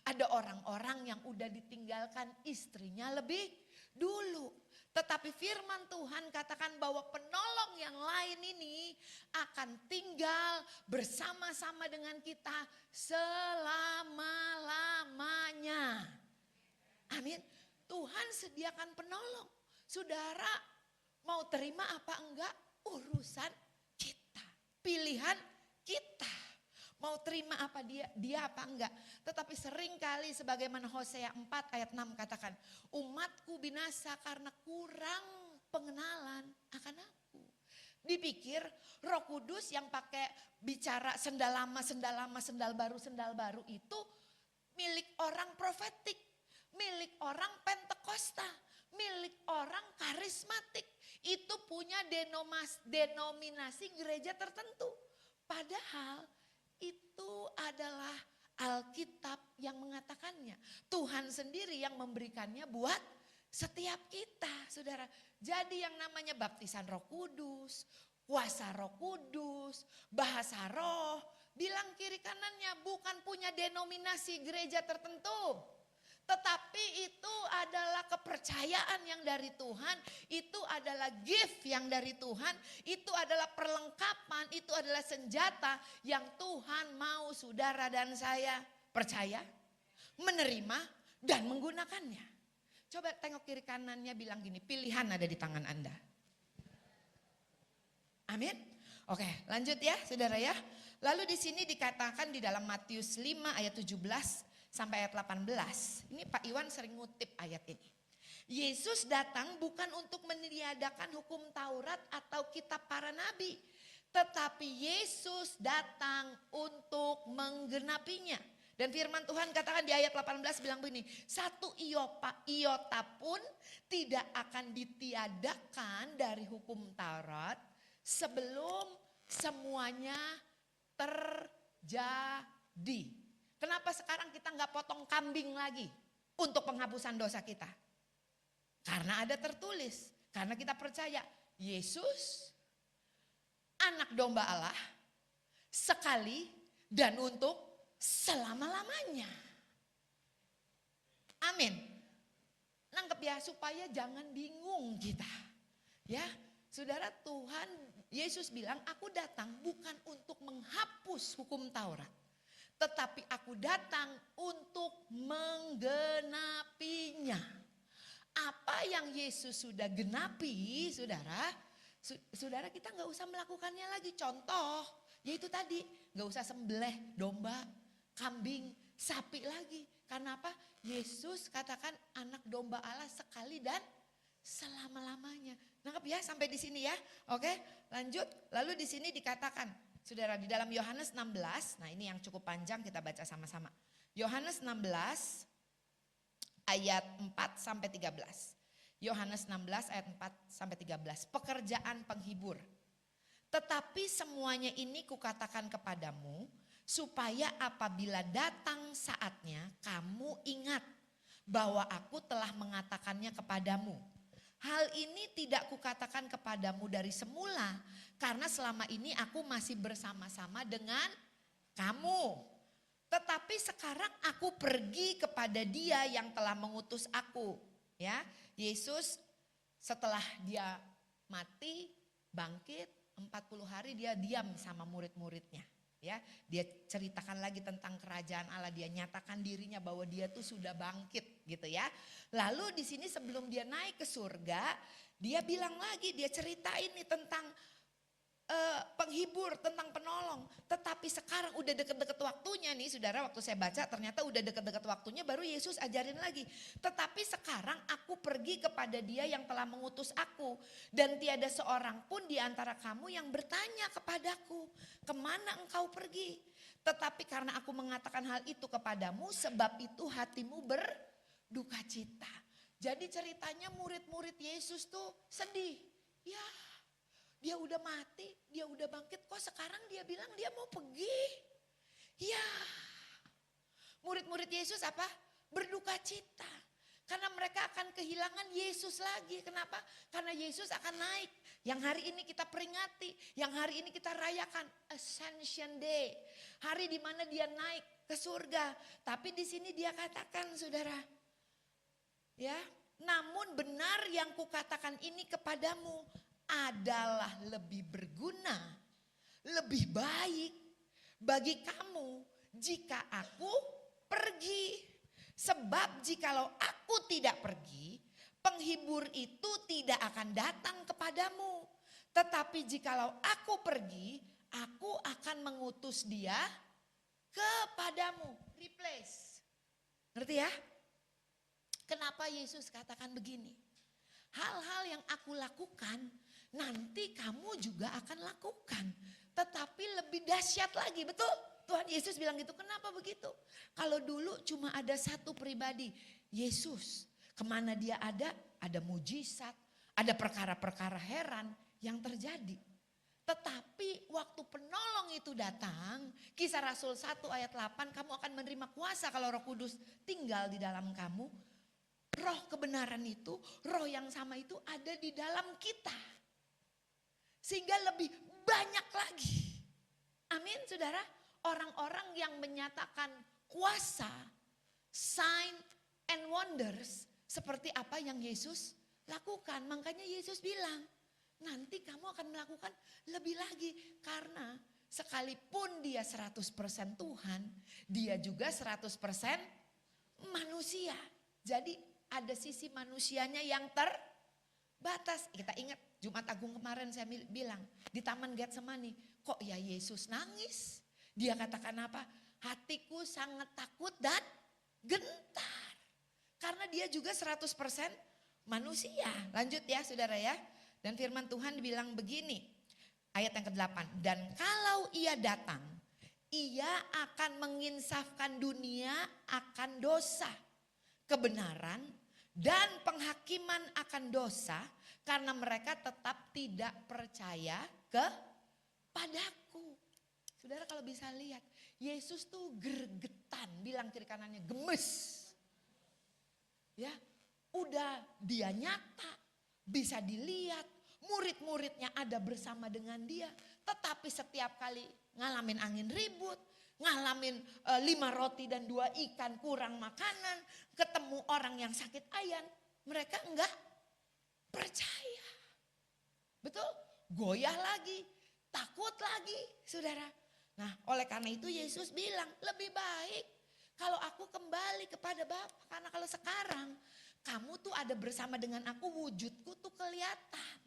Ada orang-orang yang udah ditinggalkan istrinya lebih dulu. Tetapi firman Tuhan katakan bahwa penolong yang lain ini akan tinggal bersama-sama dengan kita selama-lamanya. Amin. Tuhan sediakan penolong. Saudara mau terima apa enggak urusan kita. Pilihan kita. Mau terima apa dia apa enggak. Tetapi seringkali sebagaimana Hosea 4 ayat 6 katakan, umatku binasa karena kurang pengenalan akan aku. Dipikir Roh Kudus yang pakai bicara sendal lama, sendal baru itu milik orang profetik, milik orang Pentakosta, milik orang karismatik. Itu punya denominasi gereja tertentu. Padahal itu adalah Alkitab yang mengatakannya. Tuhan sendiri yang memberikannya buat setiap kita, saudara. Jadi yang namanya baptisan Roh Kudus, kuasa Roh Kudus, bahasa roh, bilang kiri kanannya bukan punya denominasi gereja tertentu. Tetapi itu adalah kepercayaan yang dari Tuhan, itu adalah gift yang dari Tuhan, itu adalah perlengkapan, itu adalah senjata yang Tuhan mau saudara dan saya percaya, menerima dan menggunakannya. Coba tengok kiri kanannya, bilang gini, pilihan ada di tangan Anda. Amin. Oke, lanjut ya saudara ya. Lalu di sini dikatakan di dalam Matius 5 ayat 17 sampai ayat 18. Ini Pak Iwan sering ngutip ayat ini. Yesus datang bukan untuk meniadakan hukum Taurat atau kitab para nabi. Tetapi Yesus datang untuk menggenapinya. Dan firman Tuhan katakan di ayat 18 bilang begini. Satu iota pun tidak akan ditiadakan dari hukum Taurat sebelum semuanya terjadi. Kenapa sekarang kita nggak potong kambing lagi untuk penghapusan dosa kita? Karena ada tertulis. Karena kita percaya Yesus anak domba Allah sekali dan untuk selama-lamanya. Amin. Nangkep ya, supaya jangan bingung kita. Ya, saudara, Tuhan Yesus bilang, aku datang bukan untuk menghapus hukum Taurat. Tetapi aku datang untuk menggenapinya. Apa yang Yesus sudah genapi, saudara, saudara kita nggak usah melakukannya lagi. Contoh, yaitu tadi, nggak usah sembelih domba, kambing, sapi lagi. Karena apa? Yesus katakan anak domba Allah sekali dan selama-lamanya. Nangkep ya sampai di sini ya. Oke, lanjut. Lalu di sini dikatakan, saudara, di dalam Yohanes 16, nah ini yang cukup panjang kita baca sama-sama. Yohanes 16 ayat 4 sampai 13. Yohanes 16 ayat 4 sampai 13. Pekerjaan penghibur. Tetapi semuanya ini kukatakan kepadamu supaya apabila datang saatnya kamu ingat bahwa aku telah mengatakannya kepadamu. Hal ini tidak kukatakan kepadamu dari semula, karena selama ini aku masih bersama-sama dengan kamu. Tetapi sekarang aku pergi kepada Dia yang telah mengutus aku. Ya, Yesus setelah dia mati, bangkit, 40 hari dia diam sama murid-muridnya. Ya, dia ceritakan lagi tentang kerajaan Allah, dia nyatakan dirinya bahwa dia tuh sudah bangkit gitu ya. Lalu di sini sebelum dia naik ke surga, dia bilang lagi, dia ceritain nih tentang penghibur, tentang penolong. Tetapi sekarang udah deket-deket waktunya nih saudara, waktu saya baca ternyata udah deket-deket waktunya baru Yesus ajarin lagi. Tetapi sekarang aku pergi kepada Dia yang telah mengutus aku. Dan tiada seorang pun di antara kamu yang bertanya kepadaku, kemana engkau pergi? Tetapi karena aku mengatakan hal itu kepadamu, sebab itu hatimu berduka cita. Jadi ceritanya murid-murid Yesus tuh sedih. Ya, dia udah mati, dia udah bangkit, kok sekarang dia bilang dia mau pergi. Ya, murid-murid Yesus apa? Berduka cita. Karena mereka akan kehilangan Yesus lagi. Kenapa? Karena Yesus akan naik. Yang hari ini kita peringati, yang hari ini kita rayakan Ascension Day. Hari di mana dia naik ke surga. Tapi di sini dia katakan saudara, ya, namun benar yang kukatakan ini kepadamu adalah lebih berguna, lebih baik bagi kamu jika aku pergi. Sebab jikalau aku tidak pergi, penghibur itu tidak akan datang kepadamu. Tetapi jikalau aku pergi, aku akan mengutus dia kepadamu. Replace. Ngerti ya? Kenapa Yesus katakan begini? Hal-hal yang aku lakukan nanti kamu juga akan lakukan. Tetapi lebih dahsyat lagi, betul? Tuhan Yesus bilang gitu, kenapa begitu? Kalau dulu cuma ada satu pribadi, Yesus. Kemana dia ada mujizat, ada perkara-perkara heran yang terjadi. Tetapi waktu penolong itu datang, Kisah Rasul 1 ayat 8, kamu akan menerima kuasa kalau Roh Kudus tinggal di dalam kamu. roh kebenaran itu, roh yang sama itu ada di dalam kita. Sehingga lebih banyak lagi. Amin saudara. Orang-orang yang menyatakan kuasa, sign and wonders seperti apa yang Yesus lakukan. Makanya Yesus bilang, nanti kamu akan melakukan lebih lagi. Karena sekalipun dia 100% Tuhan, dia juga 100% manusia. Jadi ada sisi manusianya yang terbatas. Kita ingat Jumat Agung kemarin saya bilang di Taman Getsemani, kok ya Yesus nangis? Dia katakan apa? Hatiku sangat takut dan gentar. Karena dia juga 100% manusia. Lanjut ya saudara ya. Dan firman Tuhan bilang begini. Ayat yang ke-8. Dan kalau ia datang, ia akan menginsafkan dunia akan dosa, kebenaran, dan penghakiman akan dosa. Karena mereka tetap tidak percaya kepadaku. Saudara kalau bisa lihat, Yesus tuh gregetan, bilang kiri kanannya gemes. Ya, udah dia nyata, bisa dilihat, murid-muridnya ada bersama dengan dia. Tetapi setiap kali ngalamin angin ribut, ngalamin 5 roti dan 2 ikan kurang makanan, ketemu orang yang sakit ayan, mereka enggak percaya. Betul? Goyah lagi, takut lagi saudara. Nah oleh karena itu Yesus bilang lebih baik kalau aku kembali kepada Bapa. Karena kalau sekarang kamu tuh ada bersama dengan aku, wujudku tuh kelihatan.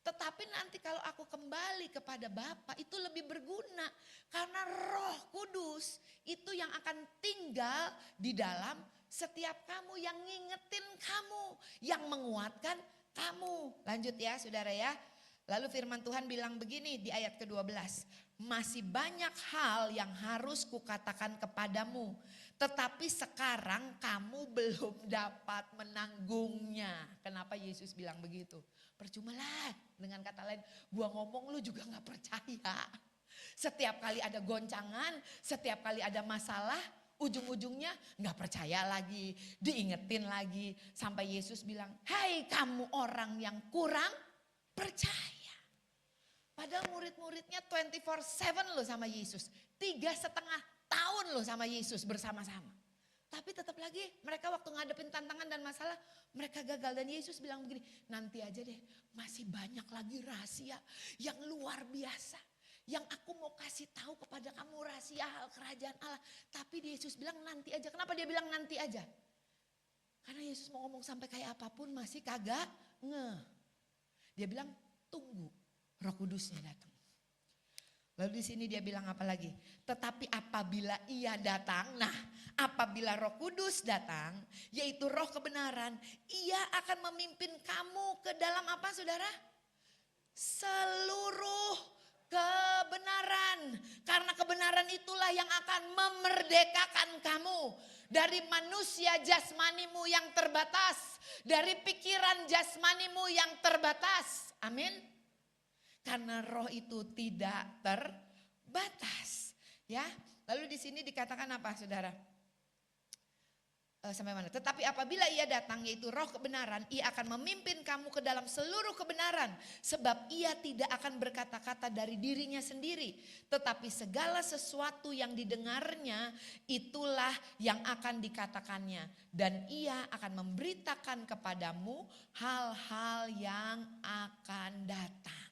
Tetapi nanti kalau aku kembali kepada Bapa itu lebih berguna. Karena Roh Kudus itu yang akan tinggal di dalam setiap kamu, yang ngingetin kamu, yang menguatkan kamu. Lanjut ya saudara ya. Lalu firman Tuhan bilang begini di ayat ke-12. Masih banyak hal yang harus kukatakan kepadamu. Tetapi sekarang kamu belum dapat menanggungnya. Kenapa Yesus bilang begitu? Percumalah, dengan kata lain, gua ngomong lu juga gak percaya. Setiap kali ada goncangan, setiap kali ada masalah, ujung-ujungnya gak percaya lagi, diingetin lagi. Sampai Yesus bilang, hai kamu orang yang kurang percaya. Padahal murid-muridnya 24/7 loh sama Yesus. 3,5 tahun loh sama Yesus bersama-sama. Tapi tetap lagi mereka waktu ngadepin tantangan dan masalah, mereka gagal. Dan Yesus bilang begini, nanti aja deh, masih banyak lagi rahasia yang luar biasa. Yang aku mau kasih tahu kepada kamu, rahasia hal kerajaan Allah. Tapi Yesus bilang nanti aja. Kenapa dia bilang nanti aja? Karena Yesus mau ngomong sampai kayak apapun masih kagak ngeh. Dia bilang tunggu Roh Kudusnya datang. Lalu di sini dia bilang apa lagi? Tetapi apabila ia datang, nah apabila Roh Kudus datang, yaitu Roh kebenaran, ia akan memimpin kamu ke dalam apa saudara? Seluruh kebenaran. Karena kebenaran itulah yang akan memerdekakan kamu dari manusia jasmanimu yang terbatas, dari pikiran jasmanimu yang terbatas. Amin. Karena roh itu tidak terbatas, ya. Lalu di sini dikatakan apa, saudara? Sampai mana? Tetapi apabila ia datang, yaitu Roh kebenaran, ia akan memimpin kamu ke dalam seluruh kebenaran, sebab ia tidak akan berkata-kata dari dirinya sendiri, tetapi segala sesuatu yang didengarnya itulah yang akan dikatakannya, dan ia akan memberitakan kepadamu hal-hal yang akan datang.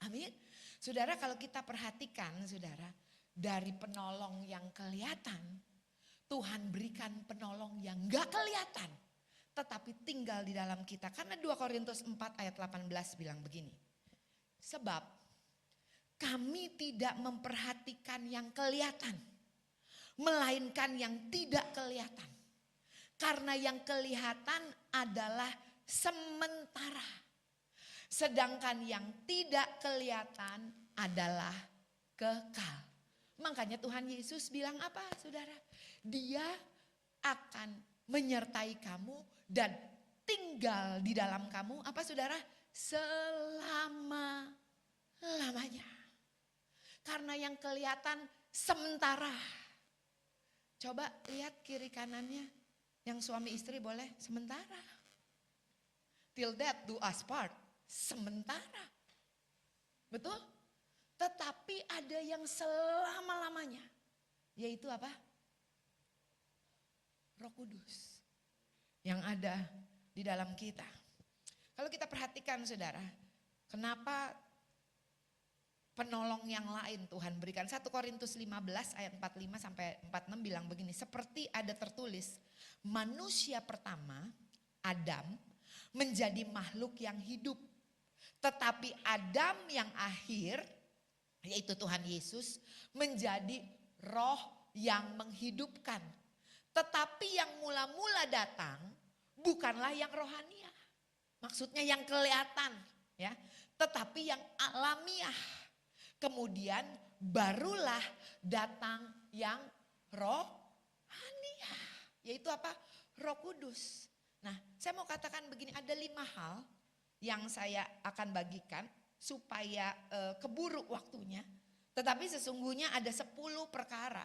Amin. Saudara, kalau kita perhatikan saudara, dari penolong yang kelihatan, Tuhan berikan penolong yang gak kelihatan, tetapi tinggal di dalam kita. Karena 2 Korintus 4 ayat 18 bilang begini. Sebab kami tidak memperhatikan yang kelihatan, melainkan yang tidak kelihatan. Karena yang kelihatan adalah sementara. Sedangkan yang tidak kelihatan adalah kekal. Makanya Tuhan Yesus bilang apa saudara? Dia akan menyertai kamu dan tinggal di dalam kamu apa saudara? Selama-lamanya. Karena yang kelihatan sementara. Coba lihat kiri kanannya. Yang suami istri boleh sementara. Till death do us part, sementara. Betul? Tetapi ada yang selama-lamanya. Yaitu apa? Roh Kudus. Yang ada di dalam kita. Kalau kita perhatikan saudara, kenapa penolong yang lain Tuhan berikan. 1 Korintus 15 ayat 45 sampai 46 bilang begini. Seperti ada tertulis, manusia pertama, Adam, menjadi makhluk yang hidup. Tetapi Adam yang akhir, yaitu Tuhan Yesus, menjadi roh yang menghidupkan. Tetapi yang mula-mula datang, bukanlah yang rohaniah. Maksudnya yang kelihatan, ya, tetapi yang alamiah. Kemudian barulah datang yang rohaniah, yaitu apa? Roh Kudus. Nah, saya mau katakan begini, ada 5 hal yang saya akan bagikan supaya keburu waktunya. Tetapi sesungguhnya ada 10 perkara.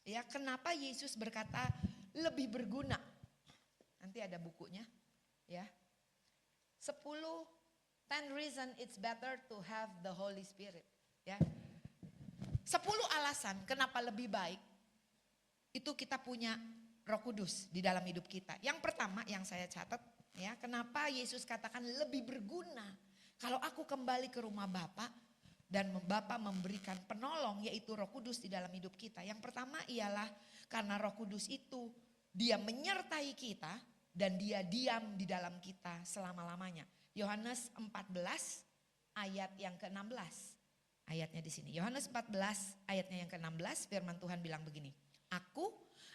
Ya, kenapa Yesus berkata lebih berguna? Nanti ada bukunya, ya. 10 reason it's better to have the Holy Spirit, ya. 10 alasan kenapa lebih baik itu kita punya Roh Kudus di dalam hidup kita. Yang pertama yang saya catat, ya, kenapa Yesus katakan lebih berguna kalau aku kembali ke rumah Bapa dan Bapa memberikan penolong, yaitu Roh Kudus di dalam hidup kita. Yang pertama ialah karena Roh Kudus itu dia menyertai kita dan dia diam di dalam kita selama-lamanya. Yohanes 14 ayat yang ke-16. Ayatnya di sini. Yohanes 14 ayatnya yang ke-16, firman Tuhan bilang begini. Aku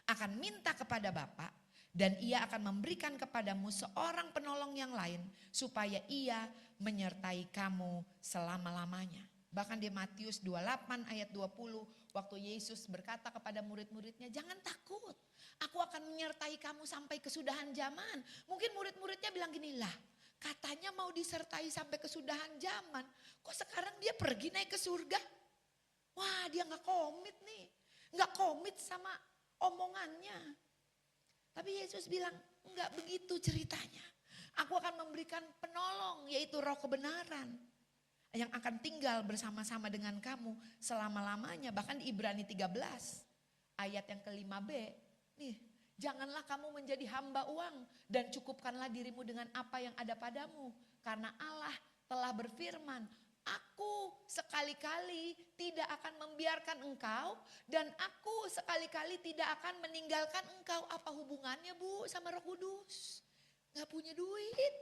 akan minta kepada Bapa dan ia akan memberikan kepadamu seorang penolong yang lain supaya ia menyertai kamu selama-lamanya. Bahkan di Matius 28 ayat 20 waktu Yesus berkata kepada murid-muridnya, jangan takut, aku akan menyertai kamu sampai kesudahan zaman. Mungkin murid-muridnya bilang gini, lah katanya mau disertai sampai kesudahan zaman, kok sekarang dia pergi naik ke surga? Wah, dia gak komit nih, gak komit sama omongannya. Tapi Yesus bilang, enggak begitu ceritanya. Aku akan memberikan penolong, yaitu Roh kebenaran, yang akan tinggal bersama-sama dengan kamu selama-lamanya. Bahkan di Ibrani 13 ayat yang ke-5b. Nih, janganlah kamu menjadi hamba uang dan cukupkanlah dirimu dengan apa yang ada padamu. Karena Allah telah berfirman, aku sekali-kali tidak akan membiarkan engkau dan aku sekali-kali tidak akan meninggalkan engkau. Apa hubungannya Bu sama Roh Kudus? Gak punya duit.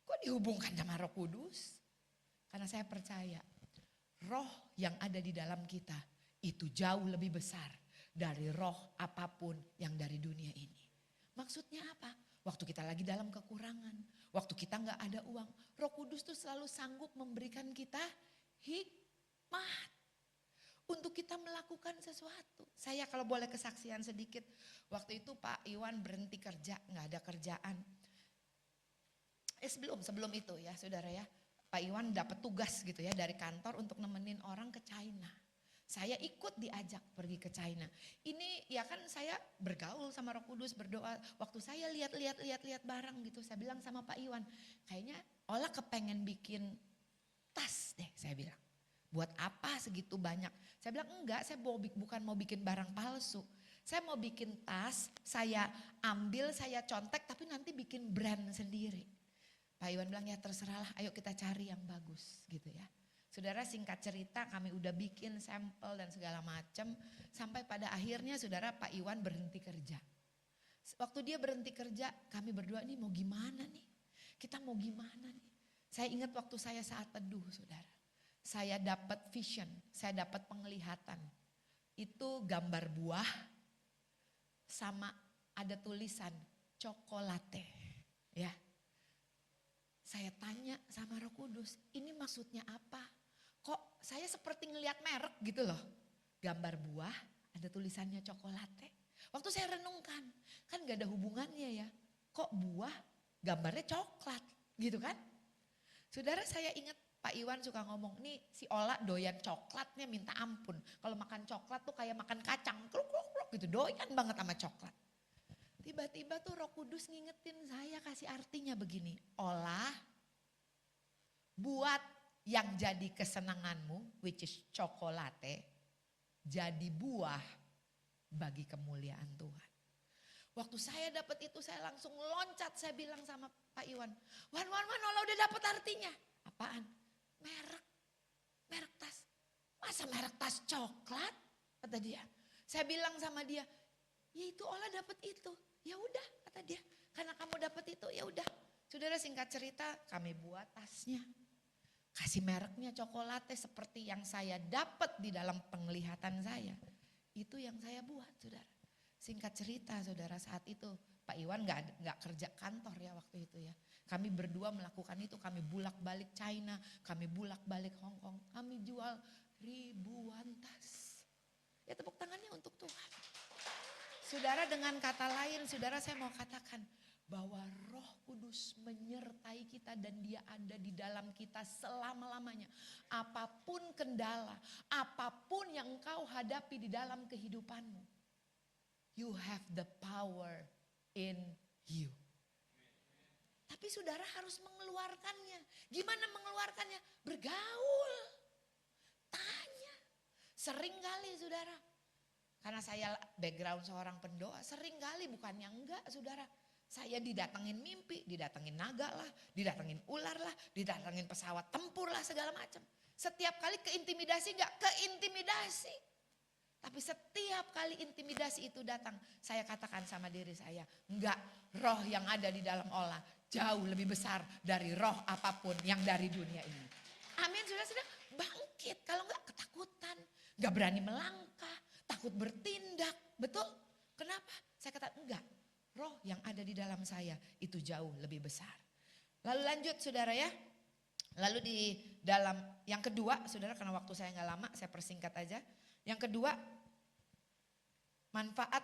Kok dihubungkan sama Roh Kudus? Karena saya percaya roh yang ada di dalam kita itu jauh lebih besar dari roh apapun yang dari dunia ini. Maksudnya apa? Waktu kita lagi dalam kekurangan, waktu kita gak ada uang, Roh Kudus tuh selalu sanggup memberikan kita hikmat untuk kita melakukan sesuatu. Saya kalau boleh kesaksian sedikit, waktu itu Pak Iwan berhenti kerja, gak ada kerjaan. Sebelum itu ya saudara ya, Pak Iwan dapat tugas gitu ya dari kantor untuk nemenin orang ke China. Saya ikut diajak pergi ke China. Ini ya kan saya bergaul sama Roh Kudus, berdoa. Waktu saya lihat barang gitu, saya bilang sama Pak Iwan, kayaknya Ola kepengen bikin tas deh, saya bilang. Buat apa segitu banyak? Saya bilang enggak, saya bukan mau bikin barang palsu. Saya mau bikin tas, saya ambil, saya contek tapi nanti bikin brand sendiri. Pak Iwan bilang ya terserahlah, ayo kita cari yang bagus gitu ya. Saudara, singkat cerita kami udah bikin sampel dan segala macam. Sampai pada akhirnya saudara Pak Iwan berhenti kerja. Waktu dia berhenti kerja kami berdua nih mau gimana nih? Kita mau gimana nih? Saya ingat waktu saya saat teduh saudara. Saya dapat vision, saya dapat penglihatan. Itu gambar buah sama ada tulisan Cokolate ya. Saya tanya sama Roh Kudus, ini maksudnya apa? Kok saya seperti ngelihat merek gitu loh. Gambar buah, ada tulisannya Cokolate. Waktu saya renungkan, kan gak ada hubungannya ya. Kok buah gambarnya coklat gitu kan? Saudara, saya ingat Pak Iwan suka ngomong, nih si Ola doyan coklatnya minta ampun. Kalau makan coklat tuh kayak makan kacang, kruk gitu, doyan banget sama coklat. Tiba-tiba tuh Roh Kudus ngingetin saya, kasih artinya begini. Olah, buat yang jadi kesenanganmu, which is cokolate, jadi buah bagi kemuliaan Tuhan. Waktu saya dapat itu saya langsung loncat, saya bilang sama Pak Iwan, Wan, Ola udah dapat artinya. Apaan? Merek tas. Masa merek tas coklat? Kata dia. Saya bilang sama dia, ya itu Ola dapat itu. Ya udah, kata dia. Karena kamu dapat itu, ya udah. Saudara, singkat cerita, kami buat tasnya. Kasih mereknya cokolate seperti yang saya dapat di dalam penglihatan saya. Itu yang saya buat, saudara. Singkat cerita, saudara, saat itu Pak Iwan nggak kerja kantor ya waktu itu ya. Kami berdua melakukan itu, kami bulak-balik China, kami bulak-balik Hong Kong, kami jual ribuan tas. Ya tepuk tangannya untuk Tuhan. Saudara, dengan kata lain, saudara, saya mau katakan bahwa Roh Kudus menyertai kita dan dia ada di dalam kita selama-lamanya. Apapun kendala, apapun yang engkau hadapi di dalam kehidupanmu, you have the power in you. Tapi saudara harus mengeluarkannya. Gimana mengeluarkannya? Bergaul. Tanya. Sering kali saudara. Karena saya background seorang pendoa. Sering kali, bukannya enggak saudara. Saya didatengin mimpi, didatengin naga lah, didatengin ular lah, didatengin pesawat tempur lah, segala macam. Setiap kali keintimidasi enggak? Keintimidasi. Tapi setiap kali intimidasi itu datang, saya katakan sama diri saya, enggak, roh yang ada di dalam Ola jauh lebih besar dari roh apapun yang dari dunia ini. Amin, sudah bangkit. Kalau enggak ketakutan, enggak berani melangkah, takut bertindak. Betul? Kenapa? Saya katakan enggak, roh yang ada di dalam saya itu jauh lebih besar. Lalu lanjut saudara ya. Lalu di dalam yang kedua, saudara, karena waktu saya enggak lama, saya persingkat aja. Yang kedua, manfaat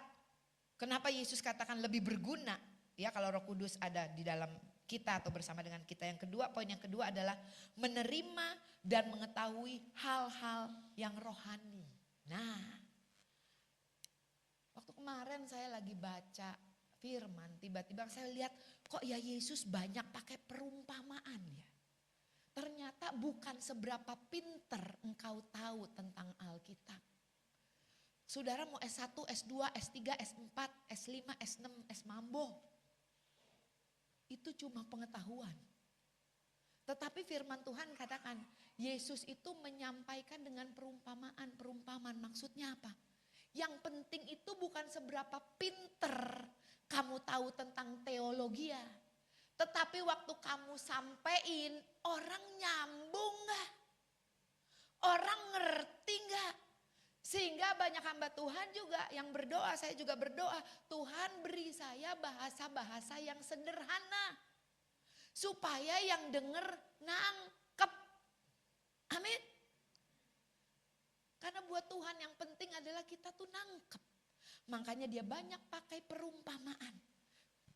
kenapa Yesus katakan lebih berguna ya kalau Roh Kudus ada di dalam kita atau bersama dengan kita. Yang kedua, poin yang kedua adalah menerima dan mengetahui hal-hal yang rohani. Nah, waktu kemarin saya lagi baca firman, tiba-tiba saya lihat kok ya Yesus banyak pakai perumpamaan ya. Ternyata bukan seberapa pinter engkau tahu tentang Alkitab. Saudara mau S1, S2, S3, S4, S5, S6, S mambo. Itu cuma pengetahuan. Tetapi firman Tuhan katakan, Yesus itu menyampaikan dengan perumpamaan. Maksudnya apa? Yang penting itu bukan seberapa pinter kamu tahu tentang teologi ya. Tetapi waktu kamu sampein, orang nyambung gak? Orang ngerti gak? Sehingga banyak hamba Tuhan juga yang berdoa, saya juga berdoa, Tuhan beri saya bahasa-bahasa yang sederhana. Supaya yang denger nangkep. Amin. Karena buat Tuhan yang penting adalah kita tuh nangkep. Makanya dia banyak pakai perumpamaan.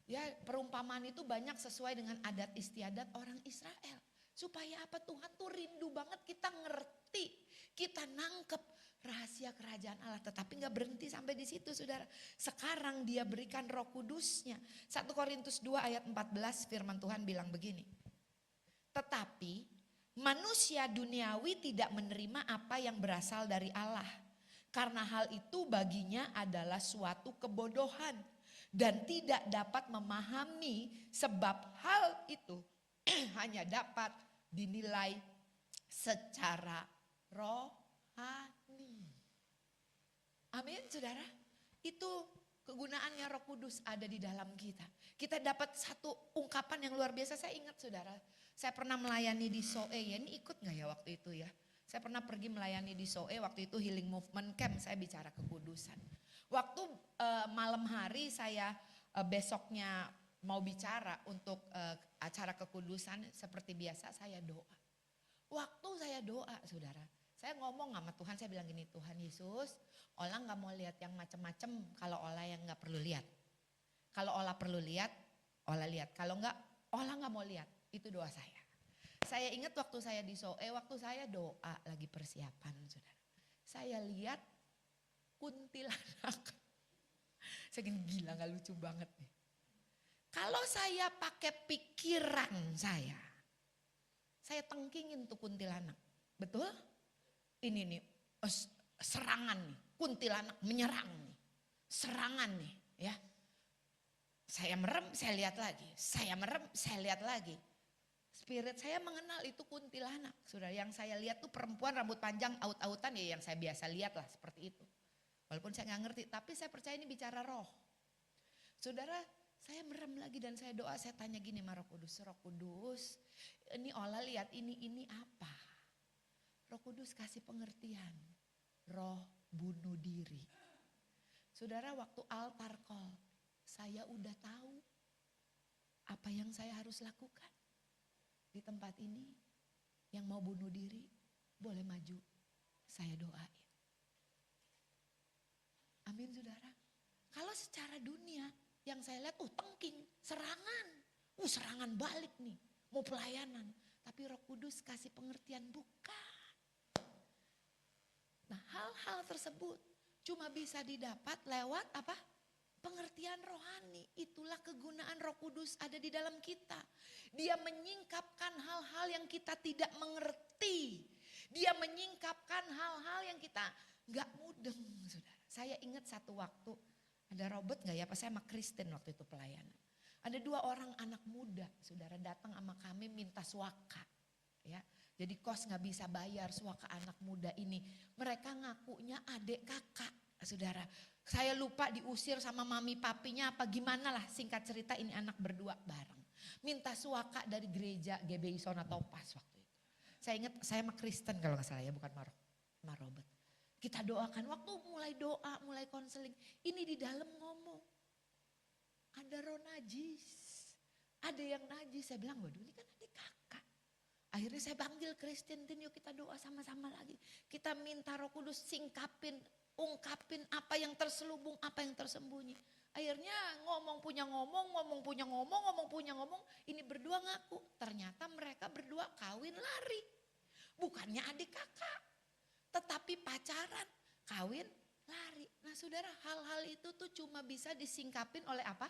Ya, perumpamaan itu banyak sesuai dengan adat istiadat orang Israel. Supaya apa? Tuhan tuh rindu banget kita ngerti, kita nangkep rahasia kerajaan Allah. Tetapi gak berhenti sampai di situ saudara. Sekarang dia berikan Roh Kudusnya. 1 Korintus 2 ayat 14 firman Tuhan bilang begini. Tetapi manusia duniawi tidak menerima apa yang berasal dari Allah. Karena hal itu baginya adalah suatu kebodohan. Dan tidak dapat memahami sebab hal itu hanya dapat dinilai secara rohani. Amin saudara. Itu kegunaannya Roh Kudus ada di dalam kita. Kita dapat satu ungkapan yang luar biasa. Saya ingat saudara, saya pernah melayani di Soe. Ya ini ikut gak ya waktu itu ya. Saya pernah pergi melayani di Soe, waktu itu Healing Movement Camp, saya bicara kekudusan. Waktu malam hari saya besoknya mau bicara untuk acara kekudusan, seperti biasa saya doa. Waktu saya doa saudara, saya ngomong sama Tuhan, saya bilang gini, Tuhan Yesus, Ola gak mau lihat yang macem-macem kalau Ola yang gak perlu lihat. Kalau Ola perlu lihat, Ola lihat. Kalau enggak, Ola gak mau lihat. Itu doa saya. Saya ingat waktu saya di Soe, waktu saya doa lagi persiapan saudara. Saya lihat kuntilanak. Saya gila gak lucu banget nih. Kalau saya pakai pikiran saya tengkingin tuh kuntilanak. Betul? Ini nih serangan nih, kuntilanak menyerang nih. Serangan nih ya. Saya merem, saya lihat lagi. Saya merem, saya lihat lagi. Spirit saya mengenal itu kuntilanak. Saudara, yang saya lihat tuh perempuan rambut panjang aut-autan ya yang saya biasa lihat lah seperti itu. Walaupun saya nggak ngerti, tapi saya percaya ini bicara roh. Saudara, saya merem lagi dan saya doa, saya tanya gini sama Roh Kudus, ini Ola lihat ini apa? Roh Kudus kasih pengertian, roh bunuh diri. Saudara, waktu altar call, saya udah tahu apa yang saya harus lakukan. Di tempat ini yang mau bunuh diri boleh maju, saya doain. Amin saudara. Kalau secara dunia yang saya lihat tengking, serangan. Serangan balik nih, mau pelayanan. Tapi Roh Kudus kasih pengertian bukan. Nah hal-hal tersebut cuma bisa didapat lewat apa? Pengertian rohani. Itulah kegunaan Roh Kudus ada di dalam kita. Dia menyingkapkan hal-hal yang kita tidak mengerti. Dia menyingkapkan hal-hal yang kita gak mudeng saudara. Saya ingat satu waktu, ada Robert gak ya, pas saya sama Kristen waktu itu pelayanan. Ada 2 orang anak muda saudara datang sama kami minta suaka. Ya, jadi kos gak bisa bayar suaka anak muda ini. Mereka ngakunya adik kakak saudara. Saya lupa diusir sama mami papinya apa gimana lah, singkat cerita ini anak berdua bareng. Minta suaka dari gereja GBI Sona Topas waktu itu. Saya ingat saya sama Kristen kalau gak salah ya, bukan sama Robert. Kita doakan, waktu mulai doa, mulai konseling, ini di dalam ngomong. Ada roh najis, ada yang najis. Saya bilang, waduh ini kan adik kakak. Akhirnya saya panggil Kristen, yuk kita doa sama-sama lagi. Kita minta Roh Kudus singkapin, ungkapin apa yang terselubung, apa yang tersembunyi. Akhirnya ngomong punya ngomong, ini berdua ngaku. Ternyata mereka berdua kawin lari. Bukannya adik kakak, tetapi pacaran, kawin lari. Nah saudara, hal-hal itu tuh cuma bisa disingkapin oleh apa?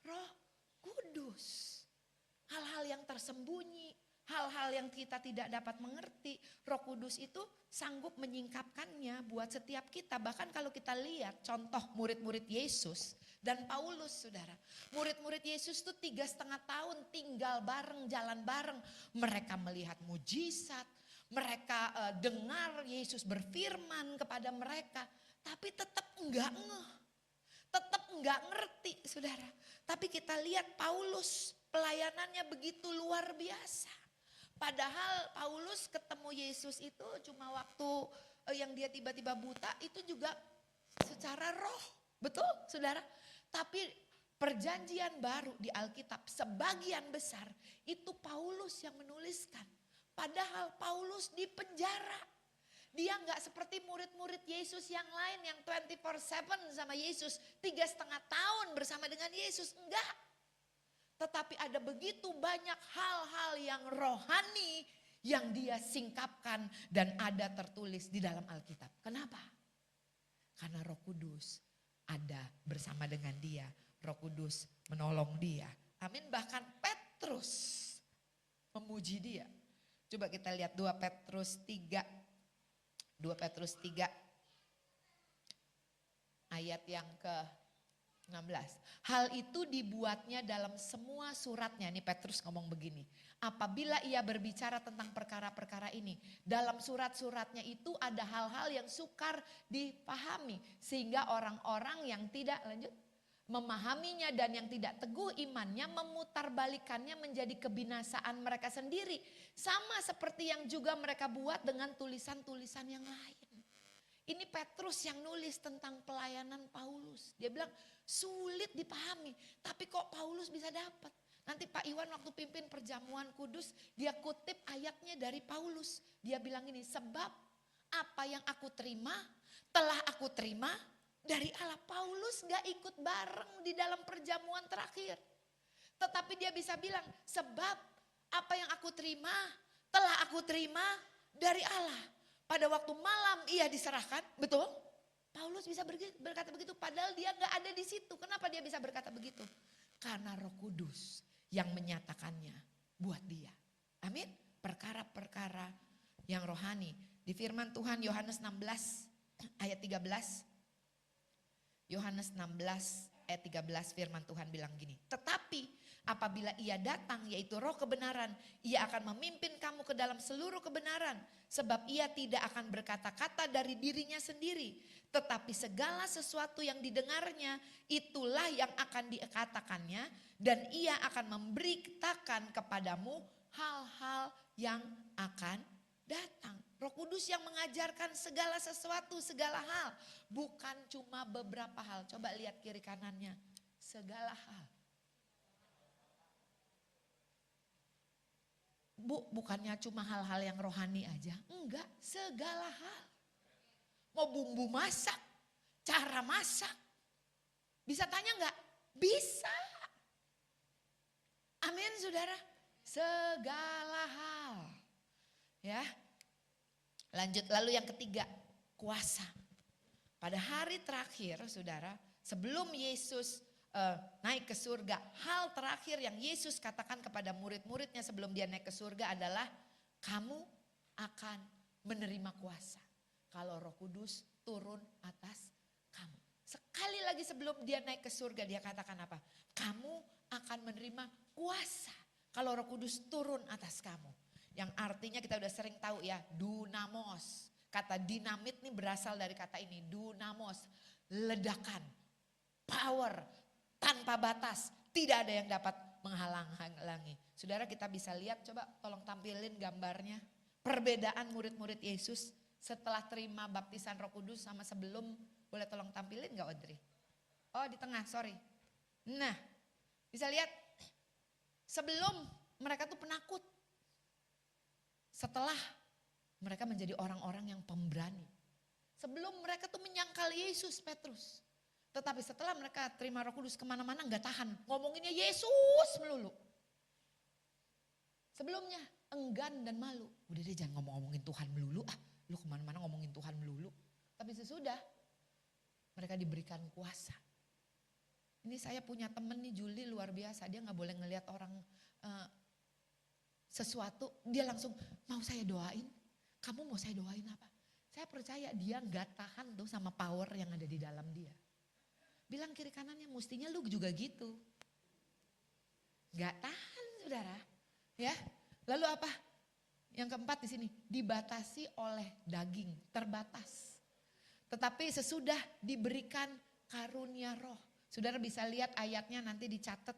Roh Kudus. Hal-hal yang tersembunyi, hal-hal yang kita tidak dapat mengerti, Roh Kudus itu sanggup menyingkapkannya buat setiap kita. Bahkan kalau kita lihat contoh murid-murid Yesus dan Paulus saudara. Murid-murid Yesus itu 3,5 tahun tinggal bareng, jalan bareng. Mereka melihat mujizat, mereka dengar Yesus berfirman kepada mereka. Tapi tetap enggak ngeh, tetap enggak ngerti saudara. Tapi kita lihat Paulus pelayanannya begitu luar biasa. Padahal Paulus ketemu Yesus itu cuma waktu yang dia tiba-tiba buta, itu juga secara roh. Betul saudara? Tapi perjanjian baru di Alkitab sebagian besar itu Paulus yang menuliskan. Padahal Paulus di penjara. Dia nggak seperti murid-murid Yesus yang lain yang 24/7 sama Yesus. 3,5 tahun bersama dengan Yesus. Enggak. Tetapi ada begitu banyak hal-hal yang rohani yang dia singkapkan dan ada tertulis di dalam Alkitab. Kenapa? Karena Roh Kudus ada bersama dengan dia. Roh Kudus menolong dia. Amin. Bahkan Petrus memuji dia. Coba kita lihat 2 Petrus 3. 2 Petrus 3 ayat yang ke-16. Hal itu dibuatnya dalam semua suratnya. Nih Petrus ngomong begini. Apabila ia berbicara tentang perkara-perkara ini. Dalam surat-suratnya itu ada hal-hal yang sukar dipahami. Sehingga orang-orang yang tidak memahaminya dan yang tidak teguh imannya memutarbalikannya menjadi kebinasaan mereka sendiri. Sama seperti yang juga mereka buat dengan tulisan-tulisan yang lain. Ini Petrus yang nulis tentang pelayanan Paulus. Dia bilang sulit dipahami, tapi kok Paulus bisa dapat. Nanti Pak Iwan waktu pimpin perjamuan kudus, dia kutip ayatnya dari Paulus. Dia bilang ini, sebab apa yang aku terima, telah aku terima dari Allah. Paulus gak ikut bareng di dalam perjamuan terakhir. Tetapi dia bisa bilang, sebab apa yang aku terima, telah aku terima dari Allah. Pada waktu malam ia diserahkan, betul? Paulus bisa berkata begitu padahal dia gak ada di situ. Kenapa dia bisa berkata begitu? Karena Roh Kudus yang menyatakannya buat dia. Amin. Perkara-perkara yang rohani. Di firman Tuhan Yohanes 16 ayat 13. Yohanes 16 ayat 13 firman Tuhan bilang gini. Tetapi apabila ia datang yaitu roh kebenaran, ia akan memimpin kamu ke dalam seluruh kebenaran. Sebab ia tidak akan berkata-kata dari dirinya sendiri. Tetapi segala sesuatu yang didengarnya itulah yang akan dikatakannya. Dan ia akan memberitakan kepadamu hal-hal yang akan datang. Roh Kudus yang mengajarkan segala sesuatu, segala hal. Bukan cuma beberapa hal. Coba lihat kiri kanannya. Segala hal. Bukannya cuma hal-hal yang rohani aja. Enggak, segala hal. Mau bumbu masak, cara masak. Bisa tanya enggak? Bisa. Amin saudara. Segala hal. Ya. Lanjut lalu yang ketiga, kuasa. Pada hari terakhir saudara, sebelum Yesus naik ke surga, hal terakhir yang Yesus katakan kepada murid-muridnya sebelum dia naik ke surga adalah kamu akan menerima kuasa. Kalau Roh Kudus turun atas kamu. Sekali lagi sebelum dia naik ke surga dia katakan apa? Kamu akan menerima kuasa kalau Roh Kudus turun atas kamu. Yang artinya kita udah sering tahu ya, dunamos. Kata dinamit nih berasal dari kata ini, dunamos. Ledakan, power, tanpa batas. Tidak ada yang dapat menghalang-halangi. Saudara kita bisa lihat, coba tolong tampilin gambarnya. Perbedaan murid-murid Yesus setelah terima baptisan Roh Kudus sama sebelum. Boleh tolong tampilin gak Audrey? Oh di tengah, sorry. Nah bisa lihat sebelum mereka tuh penakut. Setelah mereka menjadi orang-orang yang pemberani. Sebelum mereka tuh menyangkal Yesus, Petrus. Tetapi setelah mereka terima Roh Kudus kemana-mana gak tahan. Ngomonginnya Yesus melulu. Sebelumnya enggan dan malu. Udah deh jangan ngomong-ngomongin Tuhan melulu. Lu kemana-mana ngomongin Tuhan melulu. Tapi sesudah mereka diberikan kuasa. Ini saya punya temen nih Juli luar biasa. Dia gak boleh ngelihat orang sesuatu. Dia langsung mau saya doain. Kamu mau saya doain apa? Saya percaya dia gak tahan tuh sama power yang ada di dalam dia. Bilang kiri kanannya mestinya lu juga gitu. Gak tahan saudara. Ya, lalu apa? Yang keempat di sini dibatasi oleh daging, terbatas. Tetapi sesudah diberikan karunia roh. Saudara bisa lihat ayatnya nanti dicatat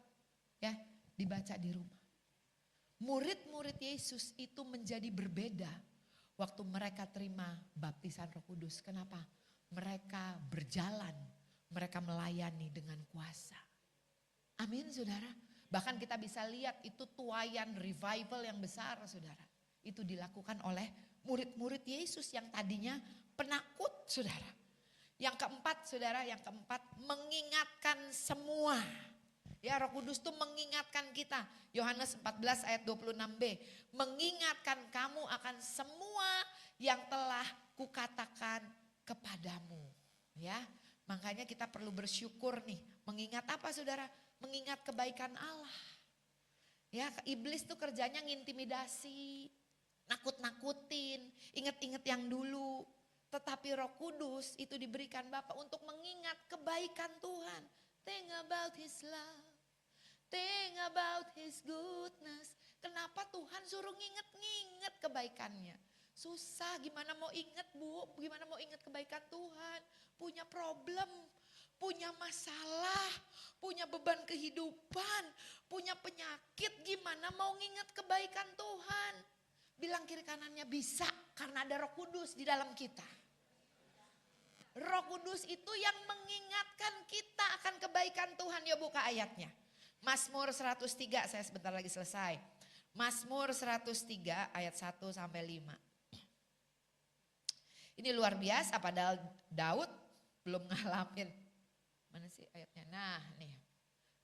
ya, dibaca di rumah. Murid-murid Yesus itu menjadi berbeda waktu mereka terima baptisan Roh Kudus. Kenapa? Mereka berjalan, mereka melayani dengan kuasa. Amin saudara. Bahkan kita bisa lihat itu tuayan revival yang besar saudara. Itu dilakukan oleh murid-murid Yesus yang tadinya penakut saudara. Yang keempat saudara, yang keempat mengingatkan semua. Ya Roh Kudus tuh mengingatkan kita. Yohanes 14 ayat 26b. Mengingatkan kamu akan semua yang telah kukatakan kepadamu. Ya, makanya kita perlu bersyukur nih. Mengingat apa saudara? Mengingat kebaikan Allah. Ya, iblis tuh kerjanya ngintimidasi, nakut-nakutin, inget-inget yang dulu. Tetapi Roh Kudus itu diberikan Bapa untuk mengingat kebaikan Tuhan. Think about His love, think about His goodness. Kenapa Tuhan suruh nginget-nginget kebaikannya? Susah, gimana mau inget Bu, gimana mau inget kebaikan Tuhan. Punya problem, punya masalah, punya beban kehidupan, punya penyakit. Gimana mau nginget kebaikan Tuhan? Bilang kiri kanannya bisa karena ada Roh Kudus di dalam kita. Roh Kudus itu yang mengingatkan kita akan kebaikan Tuhan. Ya buka ayatnya. Mazmur 103, saya sebentar lagi selesai. Mazmur 103 ayat 1 sampai 5. Ini luar biasa padahal Daud belum ngalamin. Mana sih ayatnya? Nah nih.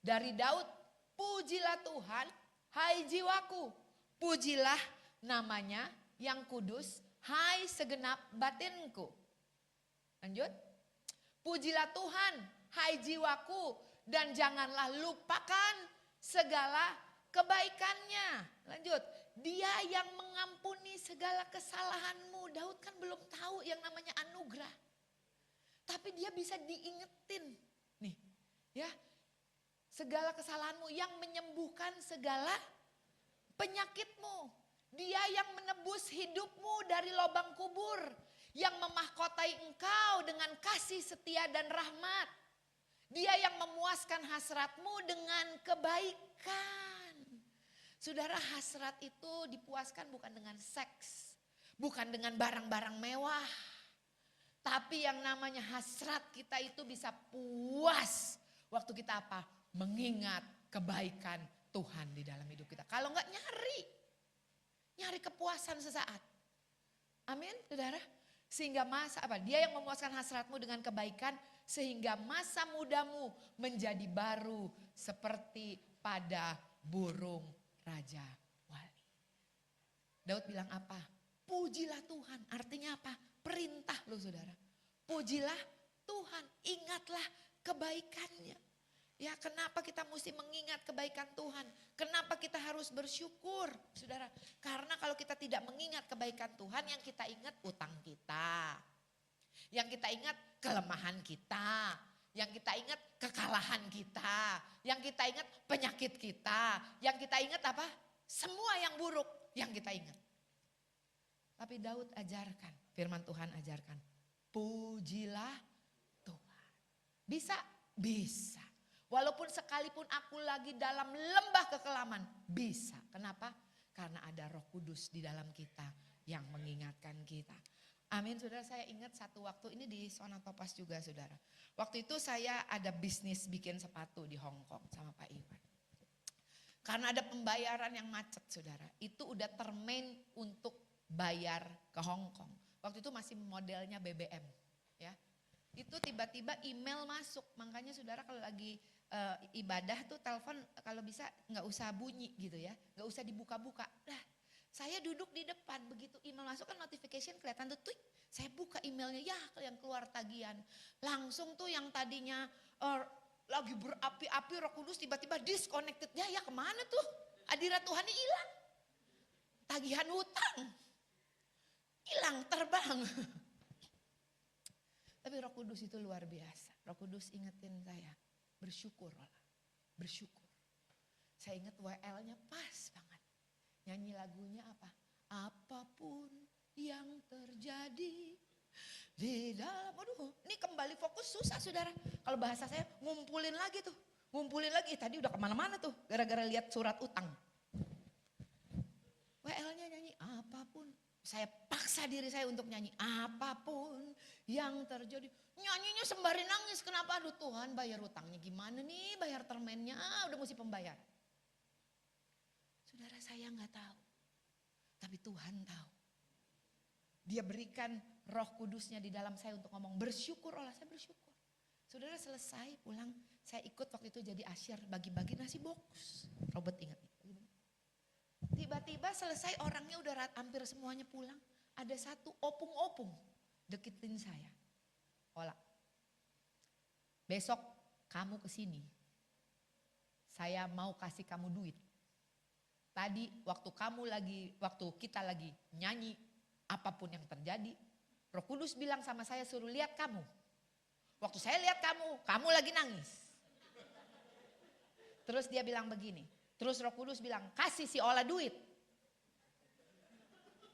Dari Daud, pujilah Tuhan, hai jiwaku. Pujilah namanya yang kudus, hai segenap batinku. Lanjut. Pujilah Tuhan, hai jiwaku, dan janganlah lupakan segala kebaikannya. Lanjut, dia yang mengampuni segala kesalahanmu. Daud kan belum tahu yang namanya anugerah. Tapi dia bisa diingetin. Nih, ya. Segala kesalahanmu, yang menyembuhkan segala penyakitmu. Dia yang menebus hidupmu dari lubang kubur. Yang memahkotai engkau dengan kasih setia dan rahmat. Dia yang memuaskan hasratmu dengan kebaikan. Saudara, hasrat itu dipuaskan bukan dengan seks. Bukan dengan barang-barang mewah. Tapi yang namanya hasrat kita itu bisa puas. Waktu kita apa? Mengingat kebaikan Tuhan di dalam hidup kita. Kalau enggak nyari kepuasan sesaat. Amin, saudara. Sehingga masa apa? Dia yang memuaskan hasratmu dengan kebaikan sehingga masa mudamu menjadi baru seperti pada burung raja wali. Daud bilang apa? Pujilah Tuhan. Artinya apa? Perintah loh saudara. Pujilah Tuhan. Ingatlah kebaikannya. Ya, kenapa kita mesti mengingat kebaikan Tuhan? Kenapa kita harus bersyukur, saudara? Karena kalau kita tidak mengingat kebaikan Tuhan, yang kita ingat utang kita. Yang kita ingat kelemahan kita. Yang kita ingat kekalahan kita. Yang kita ingat penyakit kita. Yang kita ingat apa? Semua yang buruk yang kita ingat. Tapi Daud ajarkan, firman Tuhan ajarkan. Pujilah Tuhan. Bisa? Bisa. Walaupun sekalipun aku lagi dalam lembah kekelaman, bisa. Kenapa? Karena ada Roh Kudus di dalam kita yang mengingatkan kita. Amin, saudara. Saya ingat satu waktu ini di Zona Topaz juga, saudara. Waktu itu saya ada bisnis bikin sepatu di Hong Kong sama Pak Iwan. Karena ada pembayaran yang macet, saudara. Itu udah termain untuk bayar ke Hong Kong. Waktu itu masih modelnya BBM, ya. Itu tiba-tiba email masuk. Makanya saudara kalau lagi ibadah tuh telepon kalau bisa nggak usah bunyi gitu ya, nggak usah dibuka-buka. Lah, saya duduk di depan, begitu email masuk kan notification kelihatan tuh, saya buka emailnya, ya yang keluar tagihan. Langsung tuh yang tadinya lagi berapi-api Roh Kudus tiba-tiba disconnected. Ya kemana tuh? Hadirat Tuhan ini hilang. Tagihan hutang hilang, terbang. Tapi Roh Kudus itu luar biasa. Roh Kudus ingetin saya, bersyukurlah, bersyukur. Saya ingat WL-nya pas banget. Nyanyi lagunya apa? Apapun yang terjadi di dalam, aduh ini kembali fokus susah saudara. Kalau bahasa saya ngumpulin lagi tuh. Ngumpulin lagi, tadi udah kemana-mana tuh gara-gara lihat surat utang. WL-nya nyanyi apapun. Saya paksa diri saya untuk nyanyi apapun yang terjadi. Nyanyinya sembari nangis. Kenapa? Aduh Tuhan, bayar utangnya gimana nih? Bayar termennya udah mesti pembayar. Saudara, saya nggak tahu. Tapi Tuhan tahu. Dia berikan Roh Kudusnya di dalam saya untuk ngomong bersyukur. Olah saya bersyukur. Saudara, selesai pulang, saya ikut waktu itu jadi asyir bagi-bagi nasi box. Robert ingat. Tiba-tiba selesai, orangnya udah hampir semuanya pulang. Ada satu opung-opung deketin saya. Olah, besok kamu kesini. Saya mau kasih kamu duit. Tadi waktu kita lagi nyanyi apapun yang terjadi, Roh Kudus bilang sama saya suruh lihat kamu. Waktu saya lihat kamu lagi nangis. Terus dia bilang begini. Terus Roh Kudus bilang, kasih si Ola duit.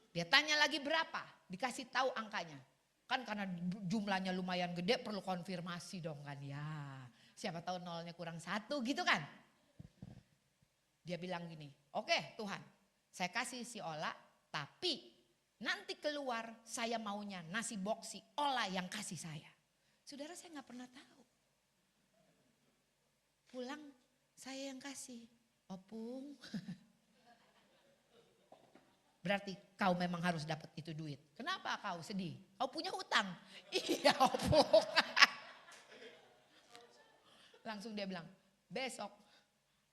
Dia tanya lagi berapa, dikasih tahu angkanya. Kan karena jumlahnya lumayan gede perlu konfirmasi dong kan ya. Siapa tahu nolnya kurang 1 gitu kan. Dia bilang gini, oke Tuhan saya kasih si Ola tapi nanti keluar saya maunya nasi box si Ola yang kasih saya. Saudara, saya gak pernah tahu. Pulang saya yang kasih. Opung. Berarti kau memang harus dapat itu duit. Kenapa kau sedih? Kau punya hutang. Iya Opung. Langsung dia bilang, besok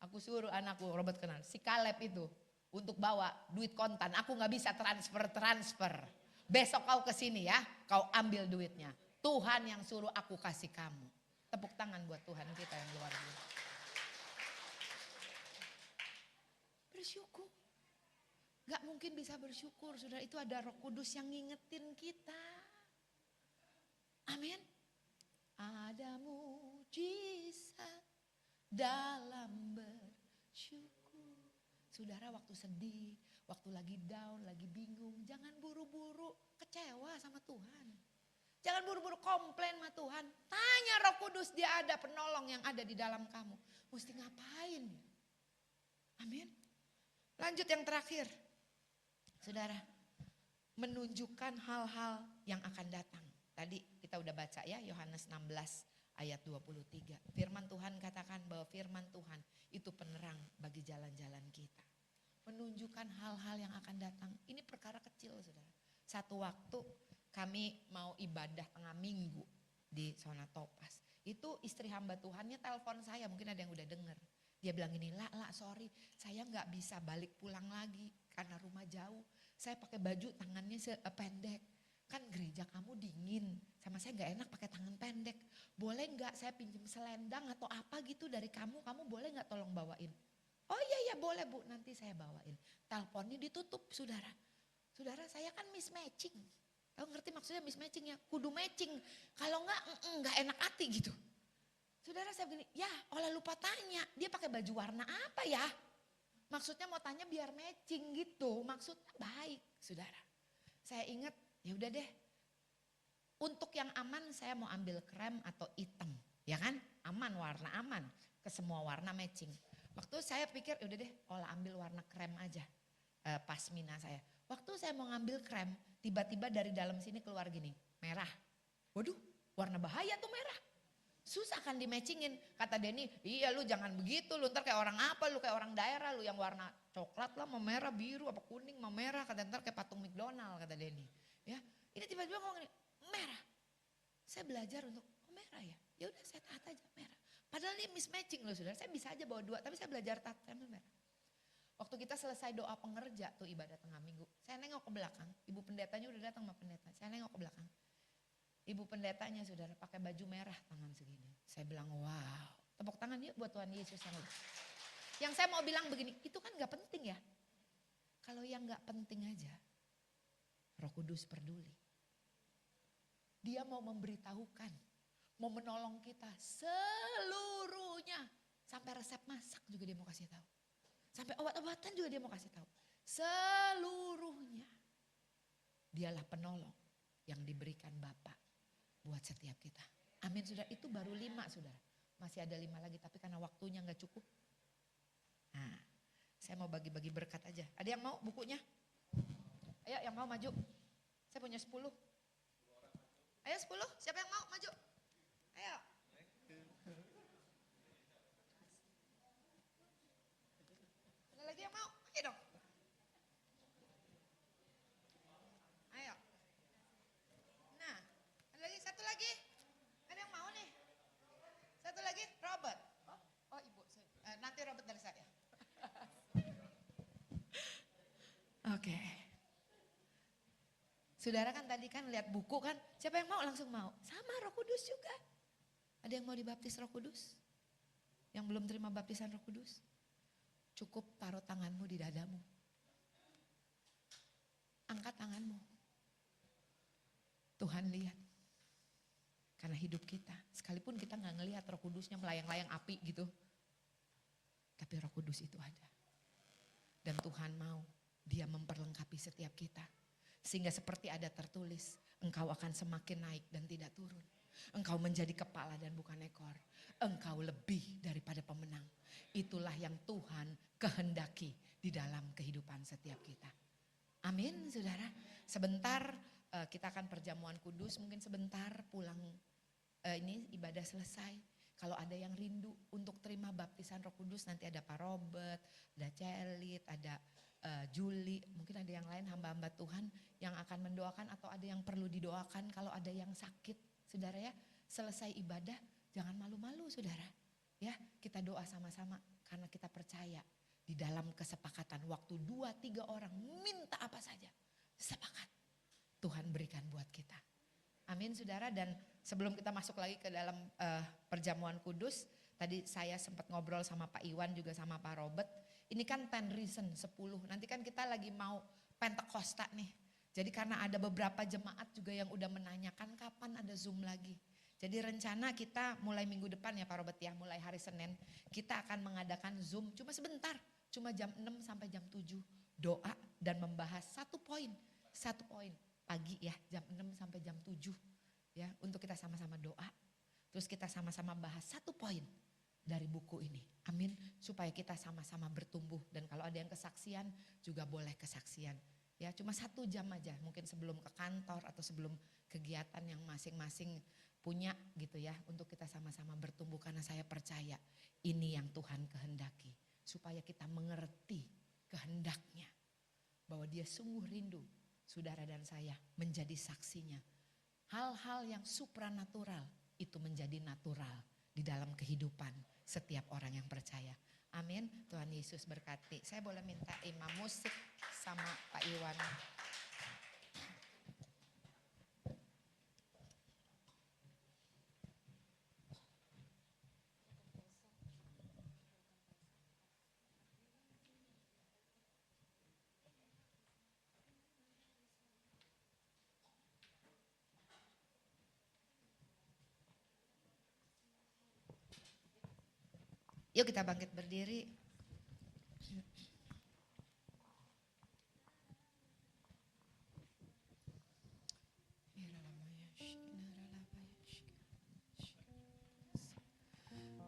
aku suruh anakku Robert kenal, si Caleb itu untuk bawa duit kontan. Aku gak bisa transfer. Besok kau kesini ya, kau ambil duitnya. Tuhan yang suruh aku kasih kamu. Tepuk tangan buat Tuhan kita yang luar biasa. Bersyukur. Gak mungkin bisa bersyukur, saudara, itu ada Roh Kudus yang ngingetin kita. Amin. Ada mujizat dalam bersyukur. Saudara, waktu sedih, waktu lagi down, lagi bingung, jangan buru-buru kecewa sama Tuhan. Jangan buru-buru komplain sama Tuhan. Tanya Roh Kudus, dia ada penolong yang ada di dalam kamu. Mesti ngapain? Amin. Lanjut yang terakhir. Saudara, menunjukkan hal-hal yang akan datang. Tadi kita udah baca ya, Yohanes 16 ayat 23. Firman Tuhan katakan bahwa firman Tuhan itu penerang bagi jalan-jalan kita. Menunjukkan hal-hal yang akan datang. Ini perkara kecil, saudara. Satu waktu kami mau ibadah tengah minggu di Zona Topas. Itu istri hamba Tuhannya telepon saya, mungkin ada yang udah denger. Dia bilang gini, La, sorry, saya gak bisa balik pulang lagi karena rumah jauh. Saya pakai baju tangannya pendek. Kan gereja kamu dingin, sama saya gak enak pakai tangan pendek. Boleh gak saya pinjam selendang atau apa gitu dari kamu boleh gak tolong bawain? Oh iya boleh Bu, nanti saya bawain. Teleponnya ditutup, saudara. Saudara, saya kan mismatching. Tahu ngerti maksudnya mismatching ya? Kudu matching. Kalau enggak enak hati gitu. Saudara, saya begini, ya olah lupa tanya, dia pakai baju warna apa ya? Maksudnya mau tanya biar matching gitu, maksudnya baik, saudara. Saya ingat, ya udah deh. Untuk yang aman saya mau ambil krem atau hitam, ya kan? Aman, warna aman, ke semua warna matching. Waktu saya pikir, ya udah deh, olah ambil warna krem aja, pasmina saya. Waktu saya mau ngambil krem, tiba-tiba dari dalam sini keluar gini, merah. Waduh, warna bahaya tuh merah. Susah kan di-matchingin. Kata Denny, iya lu jangan begitu, lu ntar kayak orang apa, lu kayak orang daerah, lu yang warna coklat lah, mau merah, biru, apa kuning, mau merah, kata ntar kayak patung McDonald, kata Denny. Ya, ini tiba-tiba ngomong gini, merah. Saya belajar untuk, oh merah ya, ya udah saya taat aja merah. Padahal ini mismatching loh saudara, saya bisa aja bawa dua, tapi saya belajar taat merah. Waktu kita selesai doa pengerja tuh ibadah tengah minggu, saya nengok ke belakang, ibu pendetanya udah datang sama pendeta, saya nengok ke belakang. Ibu pendetanya saudara pakai baju merah tangan segini. Saya bilang wow, tepuk tangan yuk buat Tuhan Yesus yang saya mau bilang begini, itu kan gak penting ya. Kalau yang gak penting aja, Roh Kudus peduli. Dia mau memberitahukan, mau menolong kita seluruhnya. Sampai resep masak juga dia mau kasih tahu. Sampai obat-obatan juga dia mau kasih tahu. Seluruhnya. Dialah penolong yang diberikan Bapa buat setiap kita. Amin, saudara. Itu baru 5, saudara. Masih ada 5 lagi, tapi karena waktunya gak cukup. Nah, saya mau bagi-bagi berkat aja. Ada yang mau bukunya? Ayo yang mau maju. Saya punya 10. Ayo 10, siapa yang mau maju? Ayo. Ada lagi yang mau? Ayo dong. Ayo. Nah, ada lagi, satu lagi. Ada yang mau nih? Satu lagi, Robert. Oh ibu, nanti Robert dari saya. Oke. Saudara kan tadi kan lihat buku kan, siapa yang mau langsung mau. Sama Roh Kudus juga. Ada yang mau dibaptis Roh Kudus? Yang belum terima baptisan Roh Kudus? Cukup taruh tanganmu di dadamu. Angkat tanganmu. Tuhan lihat. Karena hidup kita, sekalipun kita gak ngelihat Roh Kudusnya melayang-layang api gitu. Tapi Roh Kudus itu ada. Dan Tuhan mau dia memperlengkapi setiap kita. Sehingga seperti ada tertulis, engkau akan semakin naik dan tidak turun. Engkau menjadi kepala dan bukan ekor. Engkau lebih daripada pemenang. Itulah yang Tuhan kehendaki di dalam kehidupan setiap kita. Amin, saudara. Sebentar kita akan perjamuan kudus, mungkin sebentar pulang ini ibadah selesai. Kalau ada yang rindu untuk terima baptisan Roh Kudus, nanti ada Pak Robert, ada Celit, ada Juli, mungkin ada yang lain hamba-hamba Tuhan yang akan mendoakan atau ada yang perlu didoakan. Kalau ada yang sakit, saudara ya, selesai ibadah jangan malu-malu saudara. Ya, kita doa sama-sama karena kita percaya di dalam kesepakatan waktu 2-3 orang minta apa saja, sepakat Tuhan berikan buat kita. Amin saudara. Dan Sebelum kita masuk lagi ke dalam perjamuan kudus, tadi saya sempat ngobrol sama Pak Iwan juga sama Pak Robert. Ini kan 10 reason, 10. Nanti kan kita lagi mau Pentakosta nih. Jadi karena ada beberapa jemaat juga yang udah menanyakan kapan ada Zoom lagi. Jadi rencana kita mulai minggu depan ya Pak Robert ya, mulai hari Senin. Kita akan mengadakan Zoom cuma sebentar, cuma jam 6 sampai jam 7. Doa dan membahas satu poin pagi ya, jam 6 sampai jam 7. Ya, untuk kita sama-sama doa. Terus kita sama-sama bahas satu poin dari buku ini. Amin. Supaya kita sama-sama bertumbuh. Dan kalau ada yang kesaksian juga boleh kesaksian. Ya, cuma 1 jam aja. Mungkin sebelum ke kantor atau sebelum kegiatan yang masing-masing punya gitu ya. Untuk kita sama-sama bertumbuh karena saya percaya ini yang Tuhan kehendaki. Supaya kita mengerti kehendaknya. Bahwa dia sungguh rindu saudara dan saya menjadi saksinya. Hal-hal yang supranatural itu menjadi natural di dalam kehidupan setiap orang yang percaya. Amin. Tuhan Yesus berkati. Saya boleh minta imam musik sama Pak Iwan. Yuk kita bangkit berdiri.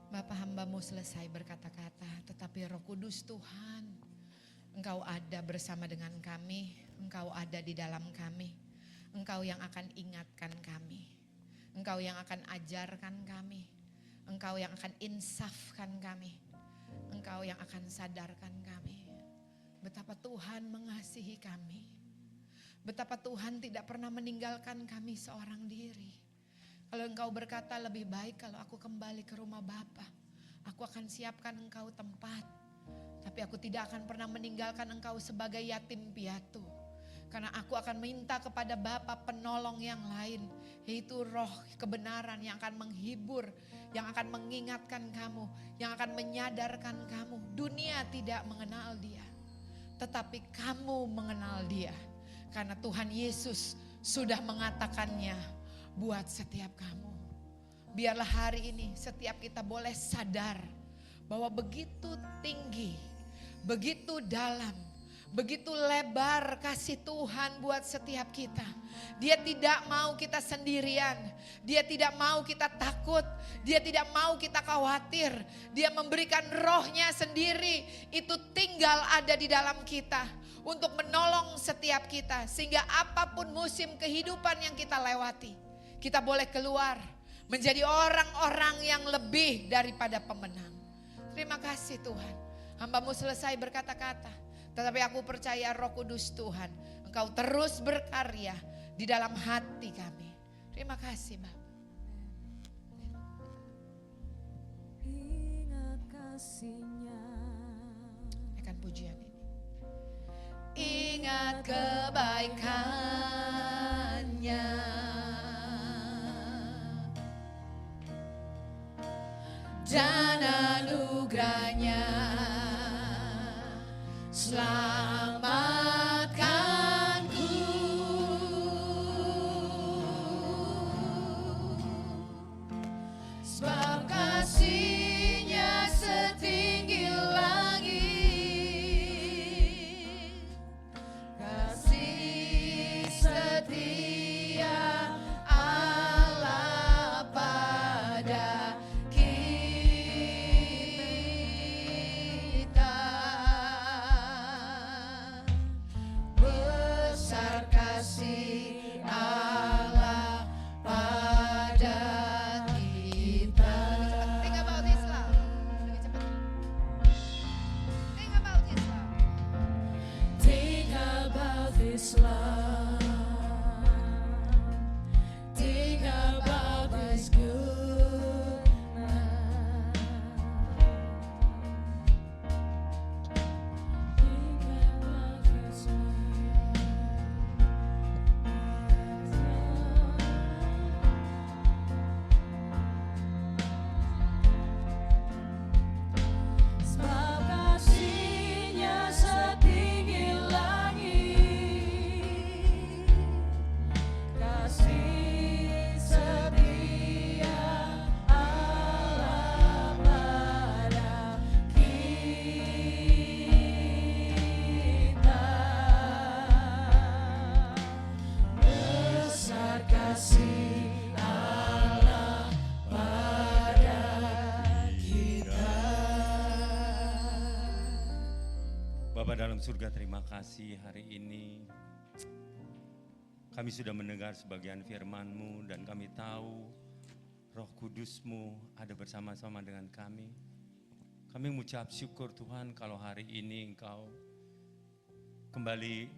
Bapa, hamba-Mu selesai berkata-kata, tetapi Roh Kudus Tuhan, Engkau ada bersama dengan kami, Engkau ada di dalam kami, Engkau yang akan ingatkan kami, Engkau yang akan ajarkan kami, Engkau yang akan insafkan kami, Engkau yang akan sadarkan kami. Betapa Tuhan mengasihi kami, betapa Tuhan tidak pernah meninggalkan kami seorang diri. Kalau Engkau berkata lebih baik kalau aku kembali ke rumah Bapa, aku akan siapkan Engkau tempat. Tapi aku tidak akan pernah meninggalkan Engkau sebagai yatim piatu. Karena aku akan minta kepada Bapa penolong yang lain, yaitu roh kebenaran yang akan menghibur, yang akan mengingatkan kamu, yang akan menyadarkan kamu. Dunia tidak mengenal dia, tetapi kamu mengenal dia. Karena Tuhan Yesus sudah mengatakannya buat setiap kamu. Biarlah hari ini setiap kita boleh sadar bahwa begitu tinggi, begitu dalam, begitu lebar kasih Tuhan buat setiap kita. Dia tidak mau kita sendirian. Dia tidak mau kita takut. Dia tidak mau kita khawatir. Dia memberikan rohnya sendiri. Itu tinggal ada di dalam kita. Untuk menolong setiap kita. Sehingga apapun musim kehidupan yang kita lewati, kita boleh keluar menjadi orang-orang yang lebih daripada pemenang. Terima kasih Tuhan. Hamba-Mu selesai berkata-kata. Tetapi aku percaya Roh Kudus Tuhan, Engkau terus berkarya di dalam hati kami. Terima kasih Bapak. Ingat kasih-Nya. Akan pujian ini. Ingat kebaikan-Nya. Dan anugerah-Nya. Selamatkanku. Sebab kasih-Nya setinggi langit. Kasih setia Allah pada kita. dalam surga, terima kasih hari ini kami sudah mendengar sebagian firman-Mu dan kami tahu Roh Kudus-Mu ada bersama-sama dengan kami. Kami mengucap syukur Tuhan kalau hari ini Engkau kembali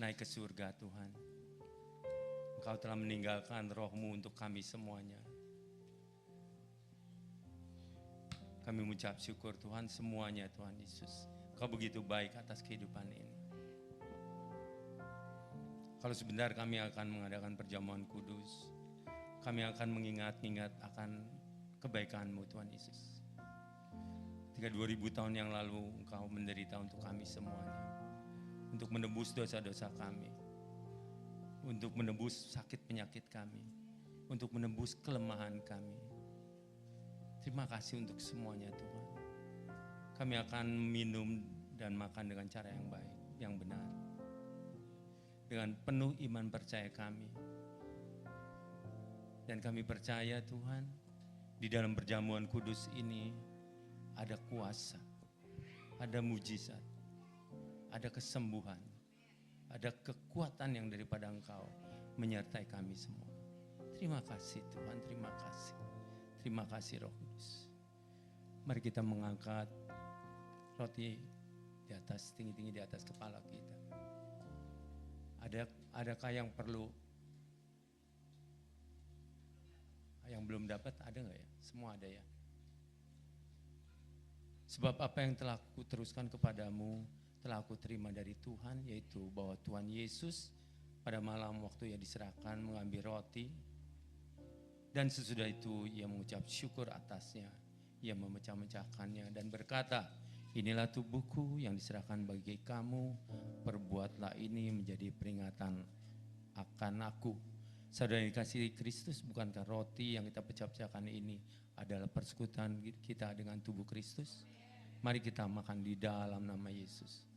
naik ke surga Tuhan. Engkau telah meninggalkan Roh-Mu untuk kami semuanya. Kami mengucap syukur Tuhan semuanya Tuhan Yesus. Engkau begitu baik atas kehidupan ini. Kalau sebentar kami akan mengadakan perjamuan kudus, kami akan mengingat-ingat akan kebaikan-Mu Tuhan Yesus. Ketika 2000 tahun yang lalu Engkau menderita untuk kami semuanya, untuk menebus dosa-dosa kami, untuk menebus sakit penyakit kami, untuk menebus kelemahan kami. Terima kasih untuk semuanya Tuhan. Kami akan minum dan makan dengan cara yang baik, yang benar. Dengan penuh iman percaya kami. Dan kami percaya Tuhan, di dalam perjamuan kudus ini ada kuasa, ada mujizat, ada kesembuhan, ada kekuatan yang daripada Engkau menyertai kami semua. Terima kasih Tuhan, terima kasih. Terima kasih Roh Kudus. Mari kita mengangkat roti di atas, tinggi-tinggi di atas kepala kita. Adakah yang perlu, yang belum dapat, ada nggak ya? Semua ada ya. Sebab apa yang telah aku teruskan kepadamu, telah aku terima dari Tuhan, yaitu bahwa Tuhan Yesus pada malam waktu ia diserahkan mengambil roti, dan sesudah itu ia mengucap syukur atasnya, ia memecah-mecahkannya dan berkata, inilah tubuhku yang diserahkan bagi kamu, perbuatlah ini menjadi peringatan akan aku. Saudara yang dikasihi Kristus, bukankah roti yang kita pecah-pecahkan ini adalah persekutuan kita dengan tubuh Kristus? Mari kita makan di dalam nama Yesus.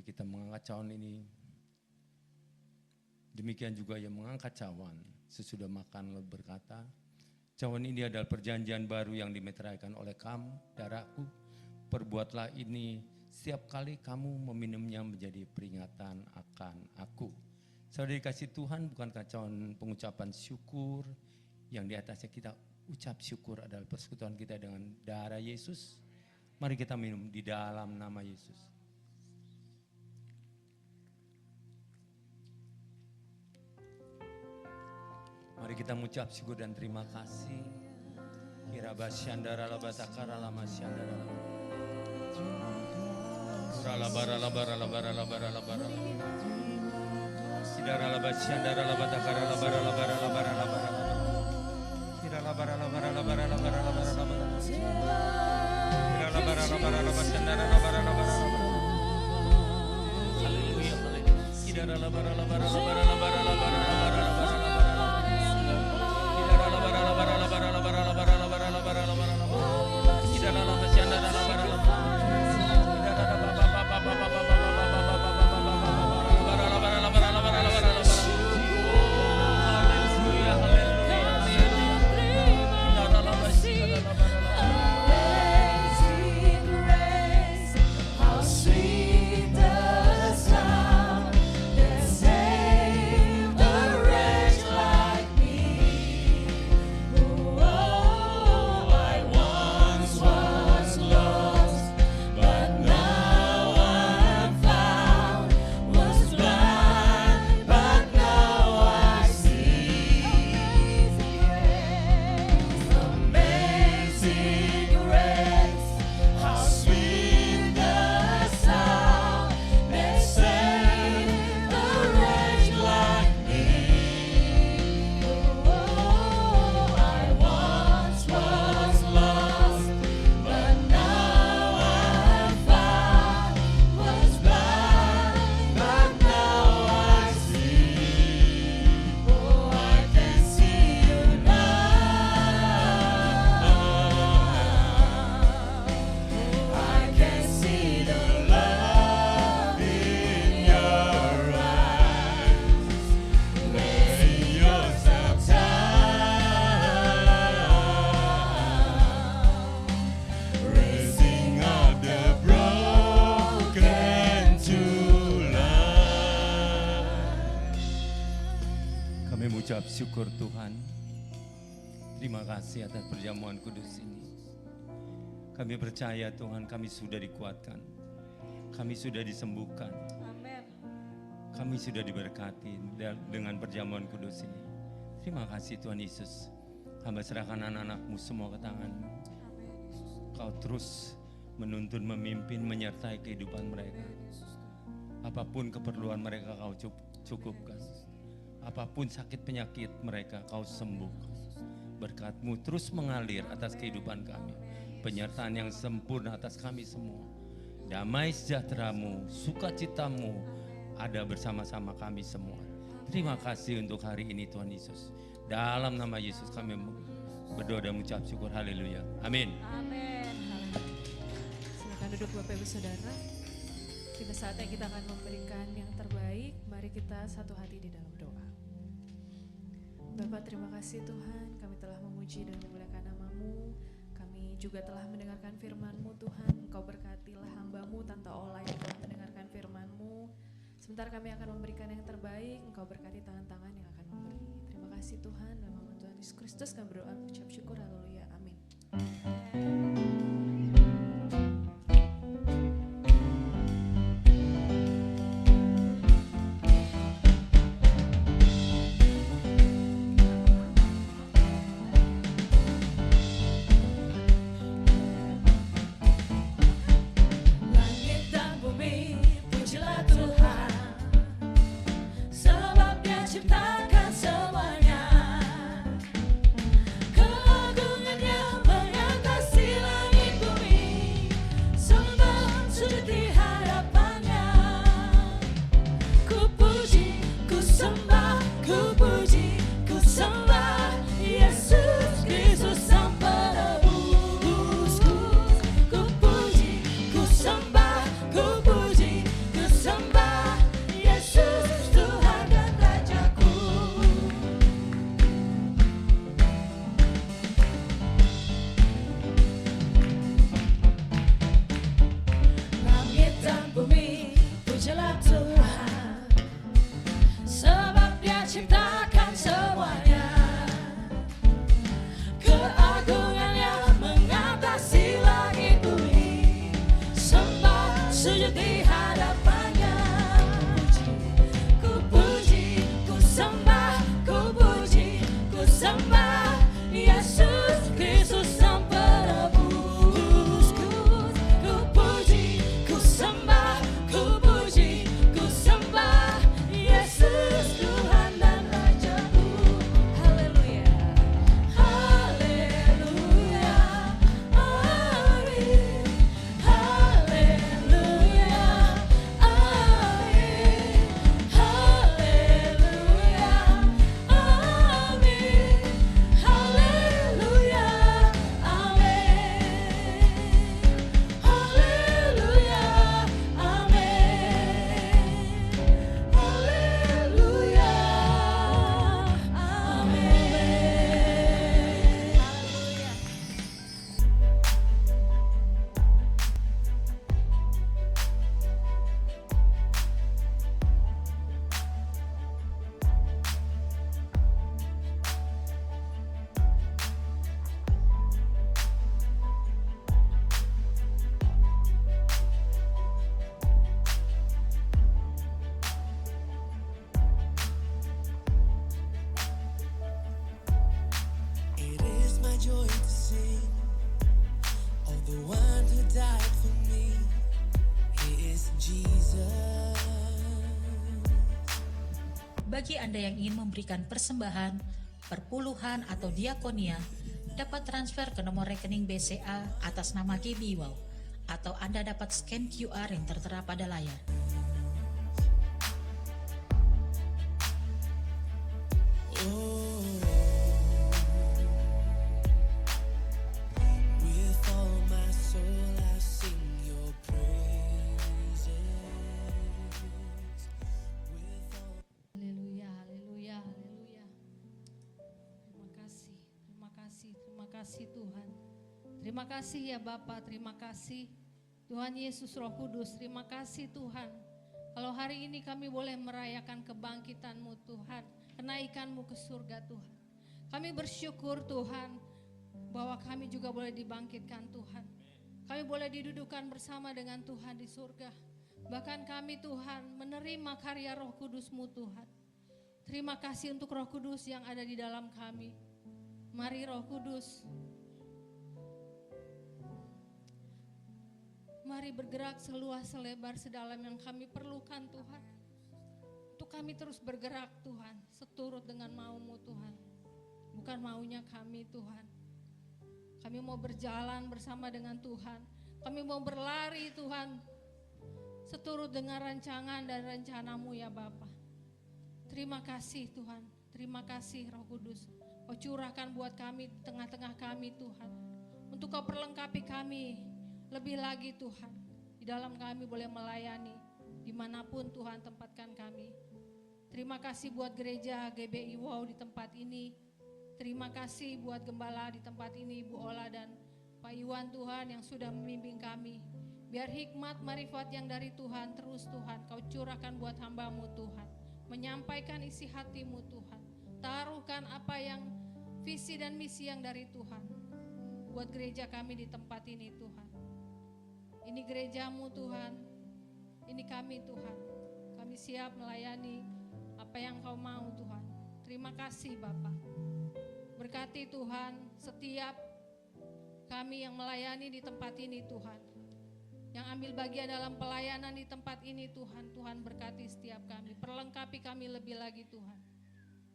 Kita mengangkat cawan ini. Demikian juga ia mengangkat cawan sesudah makan lalu berkata, cawan ini adalah perjanjian baru yang dimeteraikan oleh kamu, darahku. Perbuatlah ini setiap kali kamu meminumnya menjadi peringatan akan aku. Saudara dikasih Tuhan, bukankah cawan pengucapan syukur yang di atasnya kita ucap syukur adalah persekutuan kita dengan darah Yesus? Mari kita minum di dalam nama Yesus. Mari kita mengucap syukur dan terima kasih. Kiraba syandara labatakara lama syandara lama. Suralabara labara labara labara labara. Sidara labat syandara labatakara labara labara labara labara. Kira labara labara labara labara labara labara. Kira labara labara labara syandara labara labara labara. Haleluya haleluya. Sidara labara labara labara labara labara labara. Sweet the sound that saved a mengucap syukur Tuhan. Terima kasih atas perjamuan kudus ini. Kami percaya Tuhan, kami sudah dikuatkan. Kami sudah disembuhkan. Kami sudah diberkati dengan perjamuan kudus ini. Terima kasih Tuhan Yesus. Hamba serahkan anak-anak-Mu semua ke tangan-Mu. Kau terus menuntun, memimpin, menyertai kehidupan mereka. Apapun keperluan mereka Kau cukupkan. Apapun sakit penyakit mereka Kau sembuhkan. Berkat-Mu terus mengalir atas kehidupan kami. Penyertaan yang sempurna atas kami semua. Damai sejahtera-Mu, sukacita-Mu ada bersama-sama kami semua. Terima kasih untuk hari ini Tuhan Yesus. Dalam nama Yesus kami berdoa dan mengucap syukur. Haleluya. Amin. Silakan duduk Bapak Ibu Saudara. Tiba saatnya kita akan memberikan yang terbaik. Mari kita satu hati di dalam doa. Bapak, terima kasih Tuhan, kami telah memuji dan memuliakan nama-Mu. Kami juga telah mendengarkan firman-Mu Tuhan. Engkau berkatilah hamba-Mu Tante Ola yang telah mendengarkan firman-Mu. Sebentar kami akan memberikan yang terbaik. Engkau berkati tangan-tangan yang akan memberi. Terima kasih Tuhan, dalam nama Tuhan Yesus Kristus kami berdoa mengucap syukur. Haleluya. Amin. Langit dan bumi, pujilah Tuhan, sebab Dia ciptakan semuanya. Keagungannya mengatasi langit bumi, sembah sujud di hadapannya. Ku puji, ku sembah, ku puji, ku sembah Yesus Kristus Sang Penebusku. Ku puji, ku sembah, ku puji, ku sembah Yesus Tuhan dan Rajaku. Langit dan bumi, pujilah Tuhan, sebab Dia ciptakan semuanya. Keagungannya mengatasi langit bumi, sembah sujud di hadapannya. Ku puji, ku sembah, ku puji, ku sembah Yesus Kristus Sang Penebusku. Ku puji, ku sembah, ku puji, ku sembah Yesus Tuhan dan Rajaku. Haleluya. Haleluya. Amin. Haleluya. Amin. Haleluya. Amin. Haleluya. Amin. Haleluya. Amin. Haleluya. Amin. It is my joy to sing of the one who died for me. He is Jesus. Bagi Anda yang ingin memberikan persembahan, perpuluhan atau diakonia, dapat transfer ke nomor rekening BCA atas nama GB Wow, atau Anda dapat scan QR yang tertera pada layar. With all my soul I sing your praises. With all Haleluya, haleluya, haleluya. Terima kasih, terima kasih, terima kasih Tuhan. Terima kasih ya Bapa, terima kasih Tuhan Yesus Roh Kudus, terima kasih Tuhan. Kalau hari ini kami boleh merayakan kebangkitan-Mu Tuhan, kenaikan-Mu ke surga Tuhan. Kami bersyukur Tuhan bahwa kami juga boleh dibangkitkan Tuhan. Kami boleh didudukan bersama dengan Tuhan di surga. Bahkan kami Tuhan menerima karya Roh Kudus-Mu Tuhan. Terima kasih untuk Roh Kudus yang ada di dalam kami. Mari Roh Kudus, mari bergerak seluas, selebar, sedalam yang kami perlukan Tuhan. Untuk kami terus bergerak Tuhan, seturut dengan mau-Mu Tuhan. Bukan maunya kami Tuhan. Kami mau berjalan bersama dengan Tuhan. Kami mau berlari Tuhan, seturut dengan rancangan dan rencana-Mu ya Bapa. Terima kasih Tuhan, terima kasih Roh Kudus. Kau curahkan buat kami di tengah-tengah kami Tuhan. Untuk Kau perlengkapi kami lebih lagi Tuhan. Di dalam kami boleh melayani dimanapun Tuhan tempatkan kami. Terima kasih buat gereja GBI Wow di tempat ini. Terima kasih buat gembala di tempat ini, Ibu Ola dan Pak Iwan Tuhan yang sudah membimbing kami. Biar hikmat marifat yang dari Tuhan terus Tuhan Kau curahkan buat hamba-Mu Tuhan. Menyampaikan isi hati-Mu Tuhan. Taruhkan apa yang visi dan misi yang dari Tuhan. Buat gereja kami di tempat ini Tuhan. Ini gereja-Mu Tuhan. Ini kami Tuhan. Kami siap melayani apa yang Kau mau Tuhan. Terima kasih Bapa. Berkati Tuhan setiap kami yang melayani di tempat ini Tuhan. Yang ambil bagian dalam pelayanan di tempat ini Tuhan. Tuhan berkati setiap kami. Perlengkapi kami lebih lagi Tuhan.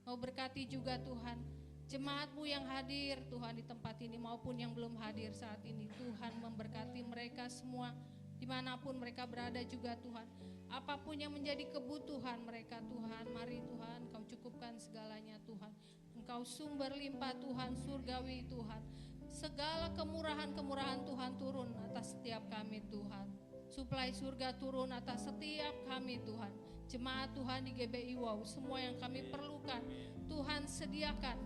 Mau berkati juga Tuhan jemaat-Mu yang hadir Tuhan di tempat ini maupun yang belum hadir saat ini. Tuhan memberkati mereka semua dimanapun mereka berada juga Tuhan. Apapun yang menjadi kebutuhan mereka Tuhan, mari Tuhan Kau cukupkan segalanya Tuhan. Engkau sumber limpah Tuhan, surgawi Tuhan. Segala kemurahan-kemurahan Tuhan turun atas setiap kami Tuhan. Suplai surga turun atas setiap kami Tuhan. Jemaat Tuhan di GBI Wow, semua yang kami perlukan Tuhan sediakan.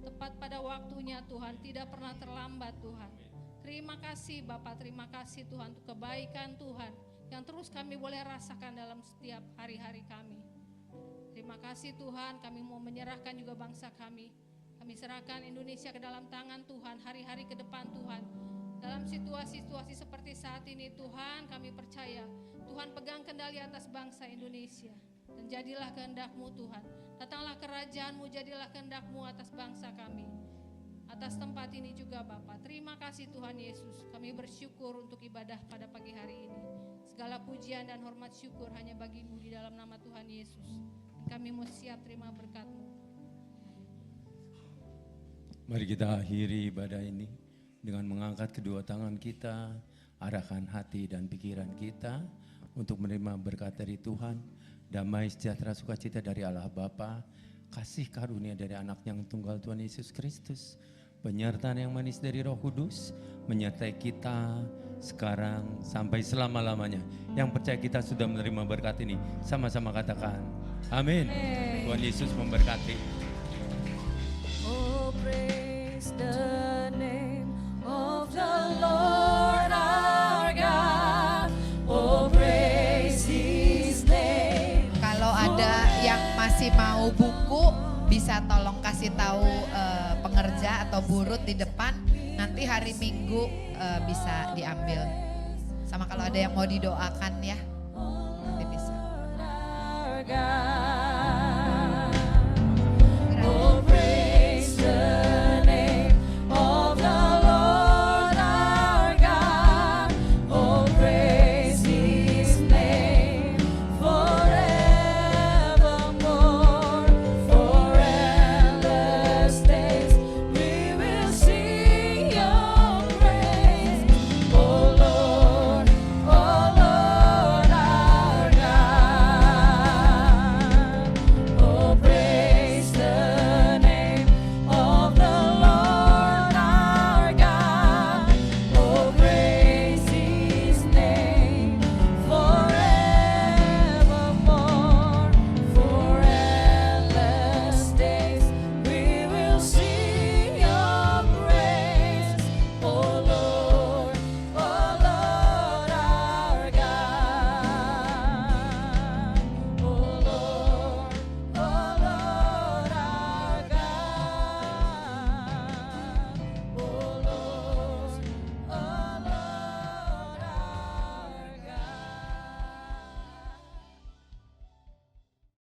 Tepat pada waktunya Tuhan, tidak pernah terlambat Tuhan. Terima kasih Bapak, terima kasih Tuhan untuk kebaikan Tuhan yang terus kami boleh rasakan dalam setiap hari-hari kami. Terima kasih Tuhan, kami mau menyerahkan juga bangsa kami. Kami serahkan Indonesia ke dalam tangan Tuhan, hari-hari ke depan Tuhan. Dalam situasi-situasi seperti saat ini Tuhan, kami percaya Tuhan pegang kendali atas bangsa Indonesia. Dan jadilah kehendak-Mu Tuhan. Datanglah kerajaan-Mu, jadilah kehendak-Mu atas bangsa kami. Atas tempat ini juga Bapa. Terima kasih Tuhan Yesus. Kami bersyukur untuk ibadah pada pagi hari ini. Segala pujian dan hormat syukur hanya bagi-Mu di dalam nama Tuhan Yesus. Dan kami mau siap terima berkat-Mu. Mari kita akhiri ibadah ini dengan mengangkat kedua tangan kita, arahkan hati dan pikiran kita untuk menerima berkat dari Tuhan, damai sejahtera sukacita dari Allah Bapa, kasih karunia dari anak yang tunggal Tuhan Yesus Kristus, penyertaan yang manis dari Roh Kudus, menyertai kita sekarang sampai selama-lamanya. Yang percaya kita sudah menerima berkat ini, sama-sama katakan, amin. Tuhan Yesus memberkati. Oh, praise the name of the Lord our God. Oh, praise His name. Kalau ada yang masih mau buku, bisa tolong kasih tahu pengerja atau burut di depan. Nanti hari Minggu bisa diambil. Sama kalau ada yang mau didoakan ya, nanti bisa. Our God.